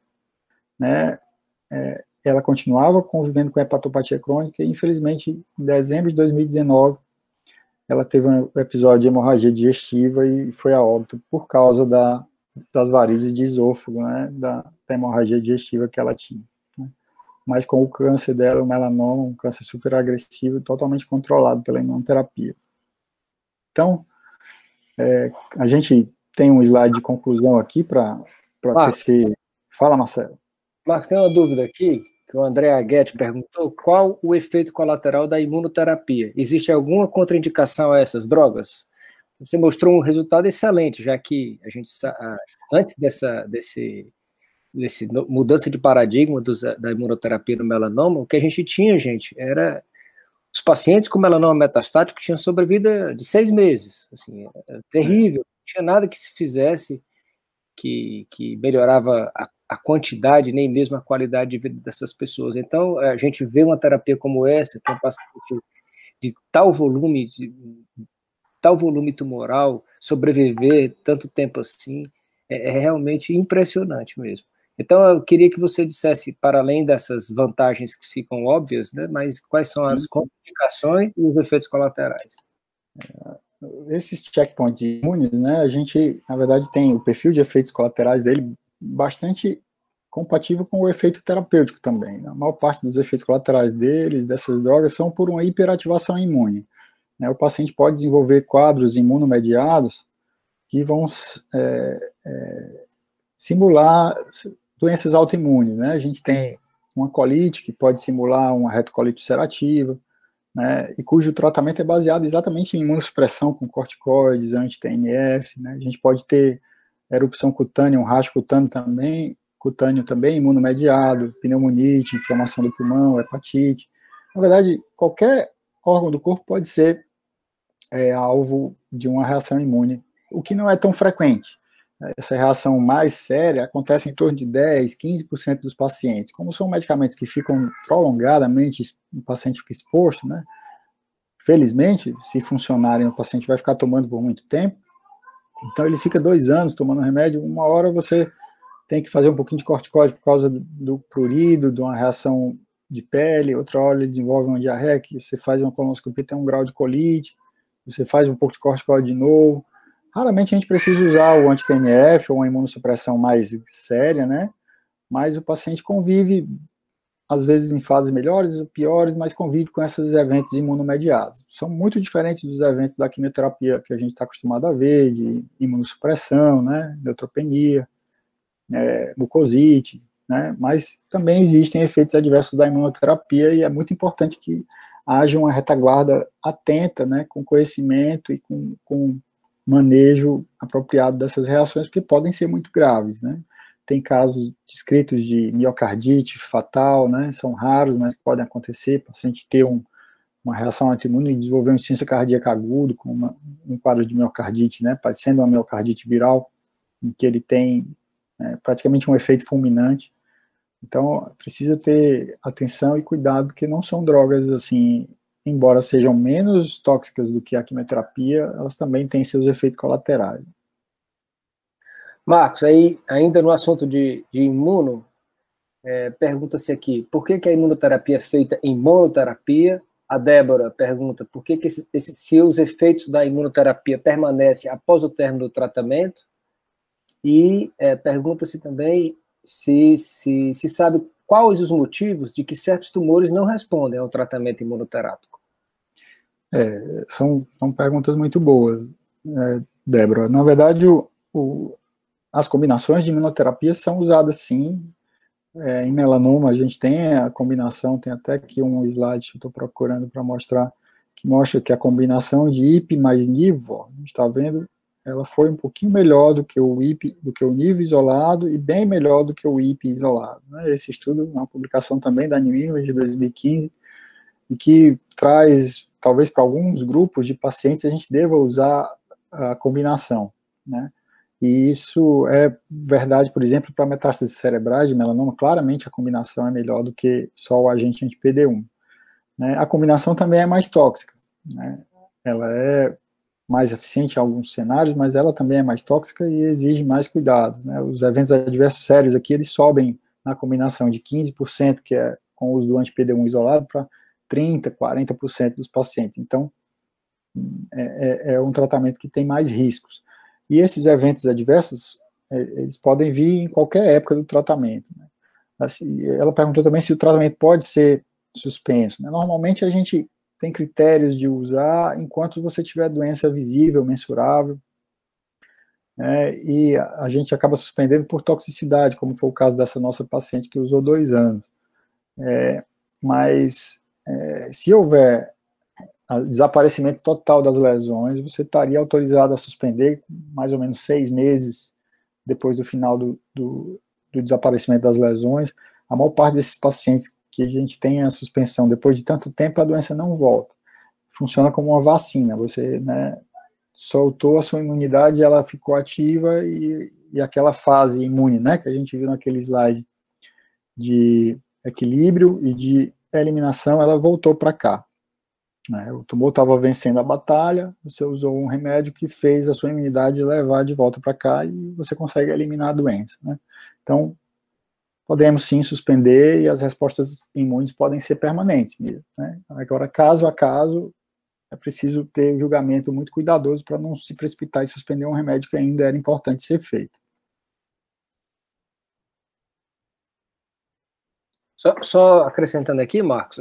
né, ela continuava convivendo com hepatopatia crônica e, infelizmente, em dezembro de 2019, ela teve um episódio de hemorragia digestiva e foi a óbito por causa das varizes de esôfago, né, da hemorragia digestiva que ela tinha. Né. Mas com o câncer dela, o melanoma, um câncer super agressivo, totalmente controlado pela imunoterapia. Então, a gente tem um slide de conclusão aqui para tecer. Fala, Marcelo. Marcos, tem uma dúvida aqui, que o André Aguete perguntou, qual o efeito colateral da imunoterapia? Existe alguma contraindicação a essas drogas? Você mostrou um resultado excelente, já que a gente, antes desse mudança de paradigma da imunoterapia no melanoma, o que a gente tinha, gente, era os pacientes com melanoma metastático que tinham sobrevida de 6 meses. Assim, era terrível, não tinha nada que se fizesse que melhorava a quantidade, nem mesmo a qualidade de vida dessas pessoas. Então, a gente vê uma terapia como essa, que é um paciente de tal volume tumoral, sobreviver tanto tempo assim, é realmente impressionante mesmo. Então, eu queria que você dissesse, para além dessas vantagens que ficam óbvias, né, mas quais são as contraindicações e os efeitos colaterais? Esses checkpoints imunes, né, a gente, na verdade, tem o perfil de efeitos colaterais dele bastante compatível com o efeito terapêutico também. A maior parte dos efeitos colaterais dessas drogas, são por uma hiperativação imune. O paciente pode desenvolver quadros imunomediados que vão simular doenças autoimunes, né? A gente tem uma colite que pode simular uma retocolite ulcerativa, né? E cujo tratamento é baseado exatamente em imunossupressão com corticoides, anti-TNF, né? A gente pode ter erupção cutânea, um rasgo cutâneo também, imunomediado, pneumonite, inflamação do pulmão, hepatite. Na verdade, qualquer órgão do corpo pode ser alvo de uma reação imune, o que não é tão frequente. Essa reação mais séria acontece em torno de 10, 15% dos pacientes. Como são medicamentos que ficam prolongadamente, o paciente fica exposto, né? Felizmente, se funcionarem, o paciente vai ficar tomando por muito tempo. Então, ele fica 2 anos tomando remédio. Uma hora você tem que fazer um pouquinho de corticoide por causa do prurido, de uma reação de pele. Outra hora ele desenvolve uma diarreia, que você faz uma colonoscopia, tem um grau de colite. Você faz um pouco de corticoide de novo. Raramente a gente precisa usar o anti-TNF ou uma imunossupressão mais séria, né? Mas o paciente convive, às vezes em fases melhores ou piores, mas convive com esses eventos imunomediados. São muito diferentes dos eventos da quimioterapia que a gente está acostumado a ver, de imunossupressão, né? Neutropenia, mucosite, né? Mas também existem efeitos adversos da imunoterapia e é muito importante que haja uma retaguarda atenta, né? Com conhecimento e com manejo apropriado dessas reações, porque podem ser muito graves, né? Tem casos descritos de miocardite fatal, né? São raros, mas podem acontecer, o paciente ter uma reação autoimune e desenvolver uma insuficiência cardíaca aguda, com um quadro de miocardite, né? Parecendo uma miocardite viral, em que ele tem praticamente um efeito fulminante. Então, precisa ter atenção e cuidado, porque não são drogas, assim, embora sejam menos tóxicas do que a quimioterapia, elas também têm seus efeitos colaterais. Marcos, aí, ainda no assunto de imuno, pergunta-se aqui, por que a imunoterapia é feita em monoterapia? A Débora pergunta, por que se os efeitos da imunoterapia permanecem após o término do tratamento? E pergunta-se também se sabe quais os motivos de que certos tumores não respondem ao tratamento imunoterápico. São perguntas muito boas, Débora. Na verdade, as combinações de imunoterapia são usadas sim. Em melanoma a gente tem a combinação, tem até aqui um slide que eu estou procurando para mostrar, que mostra que a combinação de IP mais nivo, a gente está vendo, ela foi um pouquinho melhor do que o IP, do que o nivo isolado e bem melhor do que o IP isolado, né? Esse estudo é uma publicação também da New England de 2015 e que traz, talvez para alguns grupos de pacientes a gente deva usar a combinação, né? E isso é verdade, por exemplo, para metástases cerebrais de melanoma, claramente a combinação é melhor do que só o agente anti-PD1. Né? A combinação também é mais tóxica, né? Ela é mais eficiente em alguns cenários, mas ela também é mais tóxica e exige mais cuidados, né? Os eventos adversos sérios aqui, eles sobem na combinação de 15%, que é com o uso do anti-PD1 isolado, para 30%, 40% dos pacientes. Então, é um tratamento que tem mais riscos. E esses eventos adversos, eles podem vir em qualquer época do tratamento, né? Assim, ela perguntou também se o tratamento pode ser suspenso, né? Normalmente a gente tem critérios de usar enquanto você tiver doença visível, mensurável, né? E a gente acaba suspendendo por toxicidade, como foi o caso dessa nossa paciente que usou 2 anos. Mas se houver desaparecimento total das lesões, você estaria autorizado a suspender mais ou menos 6 meses depois do final do desaparecimento das lesões. A maior parte desses pacientes que a gente tem a suspensão depois de tanto tempo, a doença não volta. Funciona como uma vacina, você, né, soltou a sua imunidade, ela ficou ativa e aquela fase imune, né, que a gente viu naquele slide de equilíbrio e de eliminação, ela voltou para cá. O tumor estava vencendo a batalha, você usou um remédio que fez a sua imunidade levar de volta para cá e você consegue eliminar a doença, né? Então, podemos sim suspender e as respostas imunes podem ser permanentes mesmo, né? Agora, caso a caso, é preciso ter um julgamento muito cuidadoso para não se precipitar e suspender um remédio que ainda era importante ser feito. Só acrescentando aqui, Marcos,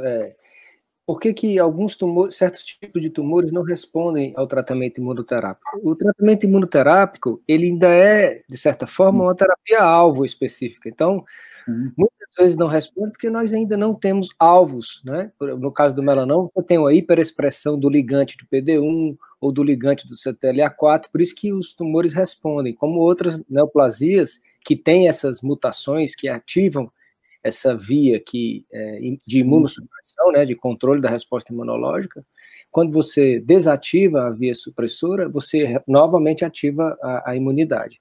por que que alguns tumores, certos tipos de tumores não respondem ao tratamento imunoterápico? O tratamento imunoterápico, ele ainda é, de certa forma, uma terapia-alvo específica. Então, muitas vezes não responde porque nós ainda não temos alvos, né? No caso do melanoma, eu tenho a hiperexpressão do ligante do PD1 ou do ligante do CTLA4, por isso que os tumores respondem, como outras neoplasias que têm essas mutações que ativam essa via de imunossupressão, né, de controle da resposta imunológica. Quando você desativa a via supressora, você novamente ativa a imunidade.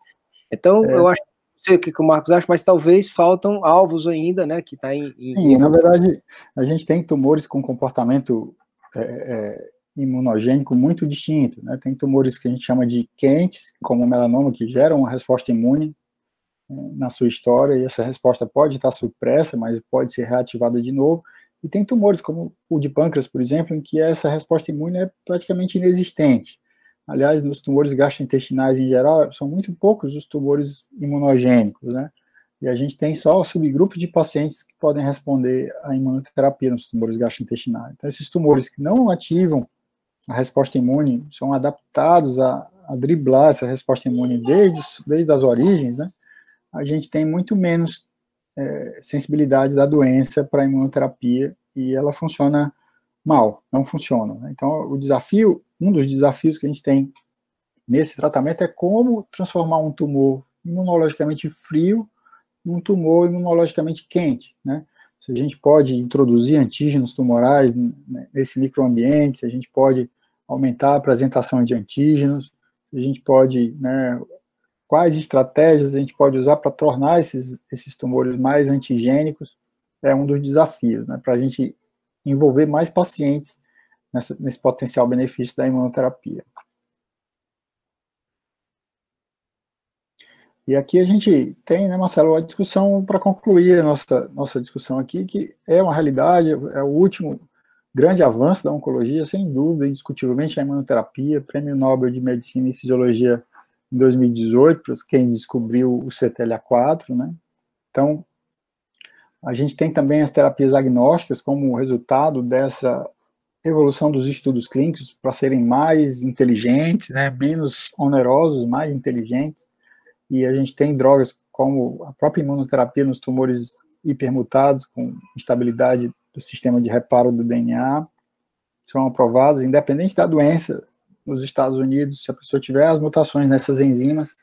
Então, eu acho, não sei o que o Marcos acha, mas talvez faltam alvos ainda, né, que está Sim, na verdade, a gente tem tumores com comportamento imunogênico muito distinto, né? Tem tumores que a gente chama de quentes, como o melanoma, que geram uma resposta imune na sua história, e essa resposta pode estar supressa, mas pode ser reativada de novo. E tem tumores, como o de pâncreas, por exemplo, em que essa resposta imune é praticamente inexistente. Aliás, nos tumores gastrointestinais em geral, são muito poucos os tumores imunogênicos, né? E a gente tem só subgrupos de pacientes que podem responder à imunoterapia nos tumores gastrointestinais. Então, esses tumores que não ativam a resposta imune são adaptados a driblar essa resposta imune desde as origens, né? A gente tem muito menos sensibilidade da doença para a imunoterapia e ela funciona mal, não funciona. Né? Então, um dos desafios que a gente tem nesse tratamento é como transformar um tumor imunologicamente frio num tumor imunologicamente quente, né? Se a gente pode introduzir antígenos tumorais nesse microambiente, se a gente pode aumentar a apresentação de antígenos, se a gente pode, né, quais estratégias a gente pode usar para tornar esses tumores mais antigênicos, é um dos desafios, né, para a gente envolver mais pacientes nesse potencial benefício da imunoterapia. E aqui a gente tem, né, Marcelo, a discussão para concluir a nossa discussão aqui, que é uma realidade, é o último grande avanço da oncologia, sem dúvida, indiscutivelmente, a imunoterapia, Prêmio Nobel de Medicina e Fisiologia em 2018, para quem descobriu o CTLA4, né? Então, a gente tem também as terapias agnósticas como resultado dessa evolução dos estudos clínicos para serem mais inteligentes, né, menos onerosos, mais inteligentes, e a gente tem drogas como a própria imunoterapia nos tumores hipermutados, com instabilidade do sistema de reparo do DNA, são aprovadas, independente da doença. Nos Estados Unidos, se a pessoa tiver as mutações nessas enzimas,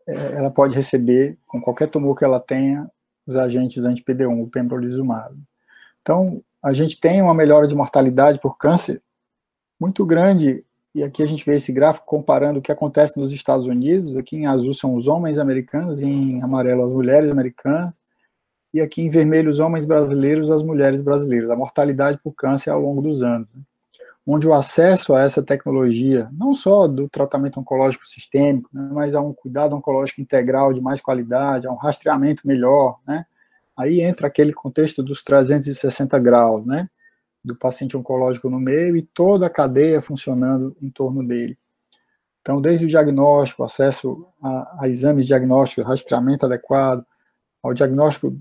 ela pode receber, com qualquer tumor que ela tenha, os agentes anti-PD1, o pembrolizumab. Então, a gente tem uma melhora de mortalidade por câncer muito grande, e aqui a gente vê esse gráfico comparando o que acontece nos Estados Unidos, aqui em azul são os homens americanos, e em amarelo as mulheres americanas, e aqui em vermelho os homens brasileiros, as mulheres brasileiras, a mortalidade por câncer ao longo dos anos, onde o acesso a essa tecnologia, não só do tratamento oncológico sistêmico, né, mas a um cuidado oncológico integral de mais qualidade, a um rastreamento melhor, né, aí entra aquele contexto dos 360 graus, né, do paciente oncológico no meio e toda a cadeia funcionando em torno dele. Então, desde o diagnóstico, acesso a exames diagnósticos, rastreamento adequado, ao diagnóstico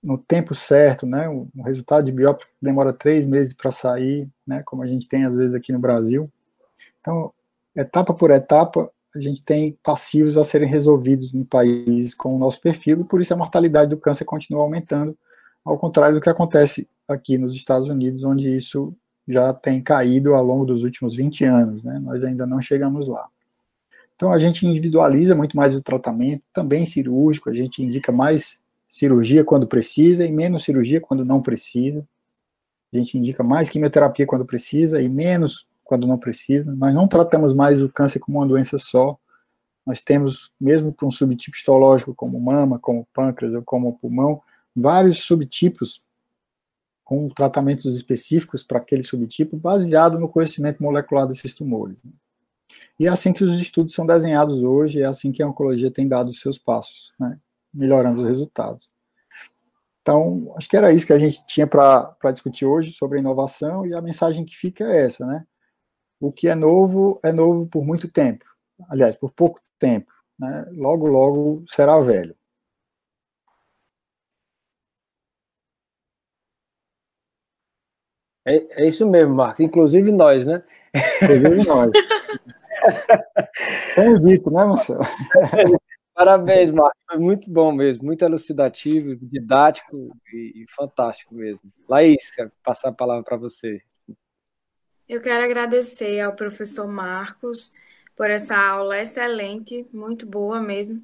no tempo certo, né, um resultado de biópsia que demora 3 meses para sair, né, como a gente tem às vezes aqui no Brasil. Então, etapa por etapa, a gente tem passivos a serem resolvidos no país com o nosso perfil, e por isso a mortalidade do câncer continua aumentando, ao contrário do que acontece aqui nos Estados Unidos, onde isso já tem caído ao longo dos últimos 20 anos, né, nós ainda não chegamos lá. Então, a gente individualiza muito mais o tratamento, também cirúrgico, a gente indica mais cirurgia quando precisa e menos cirurgia quando não precisa. A gente indica mais quimioterapia quando precisa e menos quando não precisa. Nós não tratamos mais o câncer como uma doença só. Nós temos, mesmo para um subtipo histológico como mama, como pâncreas ou como pulmão, vários subtipos com tratamentos específicos para aquele subtipo, baseado no conhecimento molecular desses tumores. E é assim que os estudos são desenhados hoje, é assim que a oncologia tem dado os seus passos, né, melhorando os resultados. Então, acho que era isso que a gente tinha para discutir hoje sobre a inovação, e a mensagem que fica é essa, né? O que é novo por muito tempo. Aliás, por pouco tempo, né? Logo, logo será velho. É isso mesmo, Marco. Inclusive nós, né? Inclusive nós. Tem dito, né, Marcelo? Parabéns, Marco. Foi muito bom mesmo, muito elucidativo, didático e fantástico mesmo. Laís, quero passar a palavra para você. Eu quero agradecer ao professor Marcos por essa aula excelente, muito boa mesmo,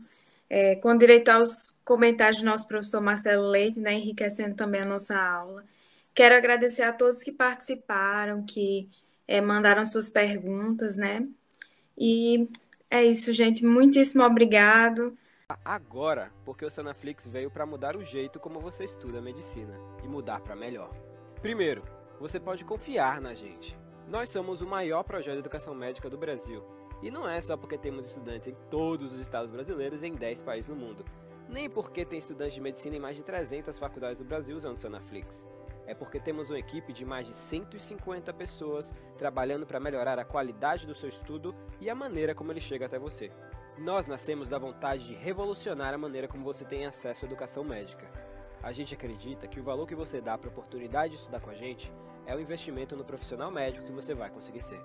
com direito aos comentários do nosso professor Marcelo Leite, né, enriquecendo também a nossa aula. Quero agradecer a todos que participaram, que mandaram suas perguntas, né? E é isso, gente. Muitíssimo obrigado. Agora, porque o Sanaflix veio para mudar o jeito como você estuda medicina e mudar para melhor. Primeiro, você pode confiar na gente. Nós somos o maior projeto de educação médica do Brasil. E não é só porque temos estudantes em todos os estados brasileiros e em 10 países no mundo. Nem porque tem estudantes de medicina em mais de 300 faculdades do Brasil usando o Sanaflix. É porque temos uma equipe de mais de 150 pessoas trabalhando para melhorar a qualidade do seu estudo e a maneira como ele chega até você. Nós nascemos da vontade de revolucionar a maneira como você tem acesso à educação médica. A gente acredita que o valor que você dá para a oportunidade de estudar com a gente é o investimento no profissional médico que você vai conseguir ser.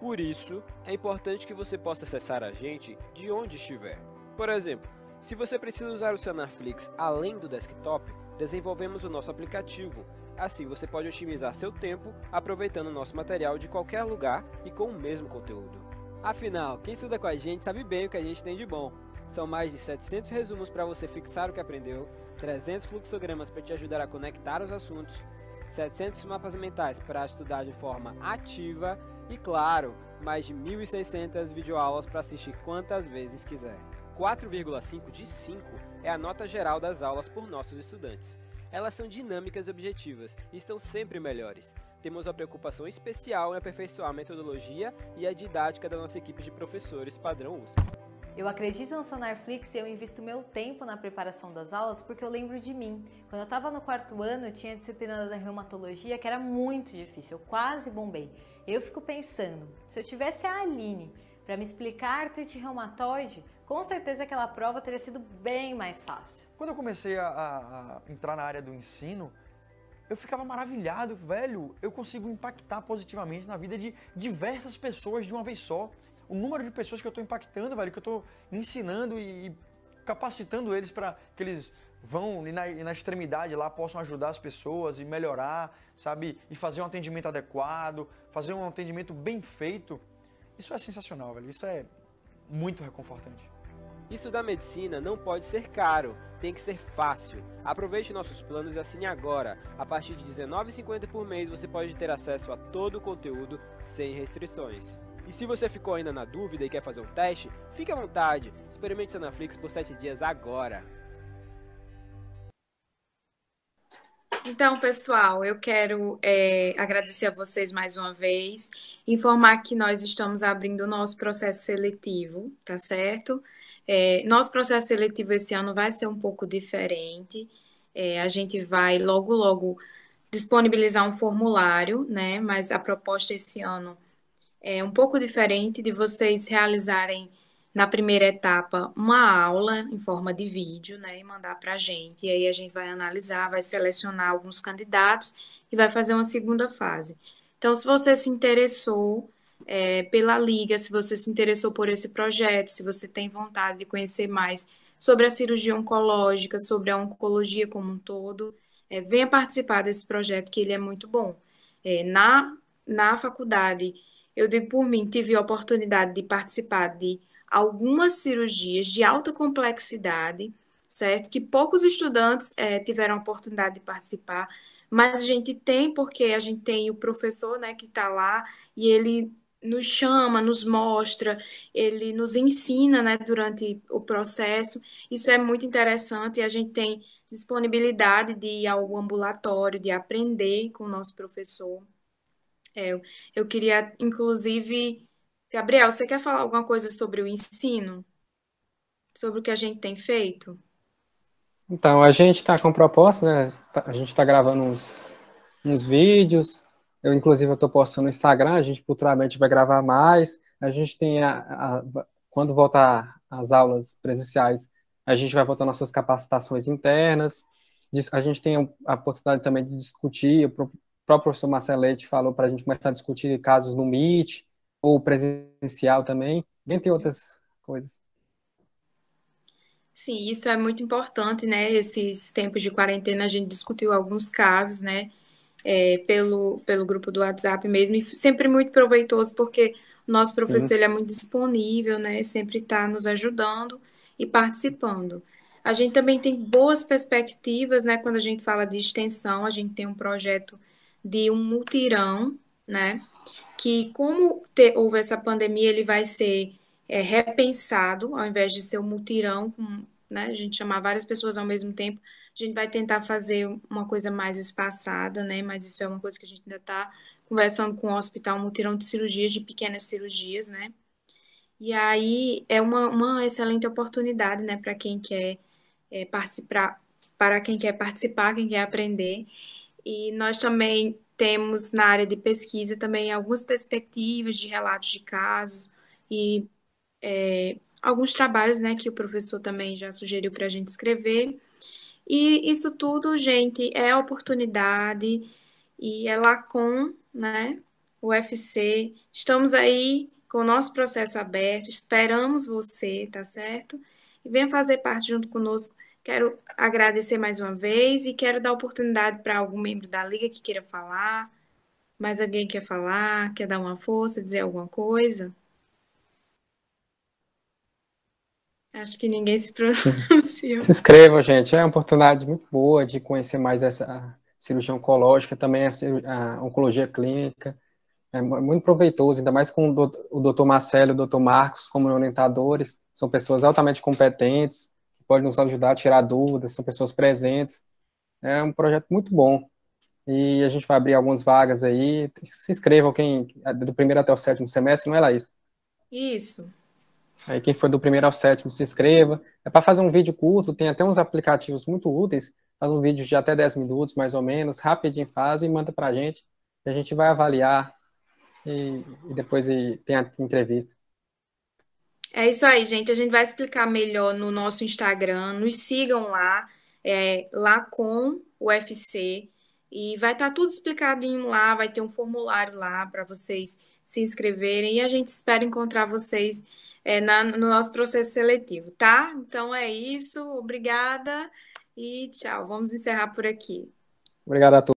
Por isso, é importante que você possa acessar a gente de onde estiver. Por exemplo, se você precisa usar o Sanaflix além do desktop, desenvolvemos o nosso aplicativo. Assim você pode otimizar seu tempo aproveitando o nosso material de qualquer lugar e com o mesmo conteúdo. Afinal, quem estuda com a gente sabe bem o que a gente tem de bom. São mais de 700 resumos para você fixar o que aprendeu, 300 fluxogramas para te ajudar a conectar os assuntos, 700 mapas mentais para estudar de forma ativa e, claro, mais de 1.600 videoaulas para assistir quantas vezes quiser. 4,5 de 5 é a nota geral das aulas por nossos estudantes. Elas são dinâmicas e objetivas e estão sempre melhores. Temos uma preocupação especial em aperfeiçoar a metodologia e a didática da nossa equipe de professores padrão USP. Eu acredito no Sanaflix e eu invisto meu tempo na preparação das aulas porque eu lembro de mim. Quando eu estava no 4º ano, eu tinha a disciplina da reumatologia que era muito difícil, eu quase bombei. Eu fico pensando, se eu tivesse a Aline para me explicar artrite reumatoide, com certeza aquela prova teria sido bem mais fácil. Quando eu comecei a entrar na área do ensino, eu ficava maravilhado, velho, eu consigo impactar positivamente na vida de diversas pessoas de uma vez só. O número de pessoas que eu estou impactando, velho, que eu estou ensinando e capacitando eles para que eles vão e na extremidade lá possam ajudar as pessoas e melhorar, sabe? E fazer um atendimento adequado, fazer um atendimento bem feito. Isso é sensacional, velho. Isso é muito reconfortante. Estudar medicina não pode ser caro, tem que ser fácil. Aproveite nossos planos e assine agora. A partir de R$19,50 por mês você pode ter acesso a todo o conteúdo sem restrições. E se você ficou ainda na dúvida e quer fazer um teste, fique à vontade. Experimente o Sanaflix por 7 dias agora. Então, pessoal, eu quero agradecer a vocês mais uma vez, informar que nós estamos abrindo o nosso processo seletivo, tá certo? Nosso processo seletivo esse ano vai ser um pouco diferente. A gente vai logo, logo disponibilizar um formulário, né? Mas a proposta esse ano é um pouco diferente de vocês realizarem na primeira etapa uma aula em forma de vídeo, né, e mandar para a gente. E aí a gente vai analisar, vai selecionar alguns candidatos e vai fazer uma segunda fase. Então, se você se interessou pela Liga, se você se interessou por esse projeto, se você tem vontade de conhecer mais sobre a cirurgia oncológica, sobre a oncologia como um todo, venha participar desse projeto, que ele é muito bom. Na faculdade, eu digo por mim, tive a oportunidade de participar de algumas cirurgias de alta complexidade, certo? Que poucos estudantes tiveram a oportunidade de participar, mas a gente tem, porque a gente tem o professor, né, que está lá e ele nos chama, nos mostra, ele nos ensina, né, durante o processo. Isso é muito interessante e a gente tem disponibilidade de ir ao ambulatório, de aprender com o nosso professor. Eu queria, inclusive, Gabriel, você quer falar alguma coisa sobre o ensino? Sobre o que a gente tem feito? Então, a gente está com proposta, né? A gente está gravando uns vídeos. Eu, inclusive, estou postando no Instagram. A gente futuramente vai gravar mais. A gente tem, quando voltar as aulas presenciais, a gente vai voltar nossas capacitações internas. A gente tem a oportunidade também de discutir, próprio professor Marcelo Leite falou para a gente começar a discutir casos no Meet, ou presencial também, dentre outras coisas. Sim, isso é muito importante, né? Esses tempos de quarentena a gente discutiu alguns casos, né? Pelo grupo do WhatsApp mesmo, e sempre muito proveitoso, porque o nosso Sim, professor ele é muito disponível, né? Sempre está nos ajudando e participando. A gente também tem boas perspectivas, né? Quando a gente fala de extensão, a gente tem um projeto de um mutirão, né? Que como houve essa pandemia, ele vai ser repensado, ao invés de ser um mutirão, né, a gente chamar várias pessoas ao mesmo tempo, a gente vai tentar fazer uma coisa mais espaçada, né, mas isso é uma coisa que a gente ainda está conversando com o hospital, um mutirão de cirurgias, de pequenas cirurgias, né, e aí é uma excelente oportunidade, né, para quem quer participar, quem quer aprender, e nós também temos na área de pesquisa também algumas perspectivas de relatos de casos e alguns trabalhos, né, que o professor também já sugeriu para a gente escrever. E isso tudo, gente, é oportunidade e é Lacon, né, UFC. Estamos aí com o nosso processo aberto, esperamos você, tá certo? E venha fazer parte junto conosco. Quero agradecer mais uma vez e quero dar oportunidade para algum membro da Liga que queira falar. Mais alguém quer falar, quer dar uma força, dizer alguma coisa? Acho que ninguém se sim. pronunciou. Se inscrevam, gente. É uma oportunidade muito boa de conhecer mais essa cirurgia oncológica, também a oncologia clínica. É muito proveitoso, ainda mais com o doutor Marcelo e o doutor Marcos como orientadores. São pessoas altamente competentes, que podem nos ajudar a tirar dúvidas, são pessoas presentes. É um projeto muito bom. E a gente vai abrir algumas vagas aí. Se inscrevam, quem do primeiro até o sétimo semestre, não é, Laís? Isso. Aí quem for do primeiro ao sétimo, se inscreva. É para fazer um vídeo curto, tem até uns aplicativos muito úteis. Faz um vídeo de até 10 minutos, mais ou menos, rapidinho faz e manda para a gente. E a gente vai avaliar e depois tem a entrevista. É isso aí, gente. A gente vai explicar melhor no nosso Instagram. Nos sigam lá, lá com o UFC. E vai estar tudo explicadinho lá. Vai ter um formulário lá para vocês se inscreverem. E a gente espera encontrar vocês no nosso processo seletivo, tá? Então é isso. Obrigada e tchau. Vamos encerrar por aqui. Obrigado a todos.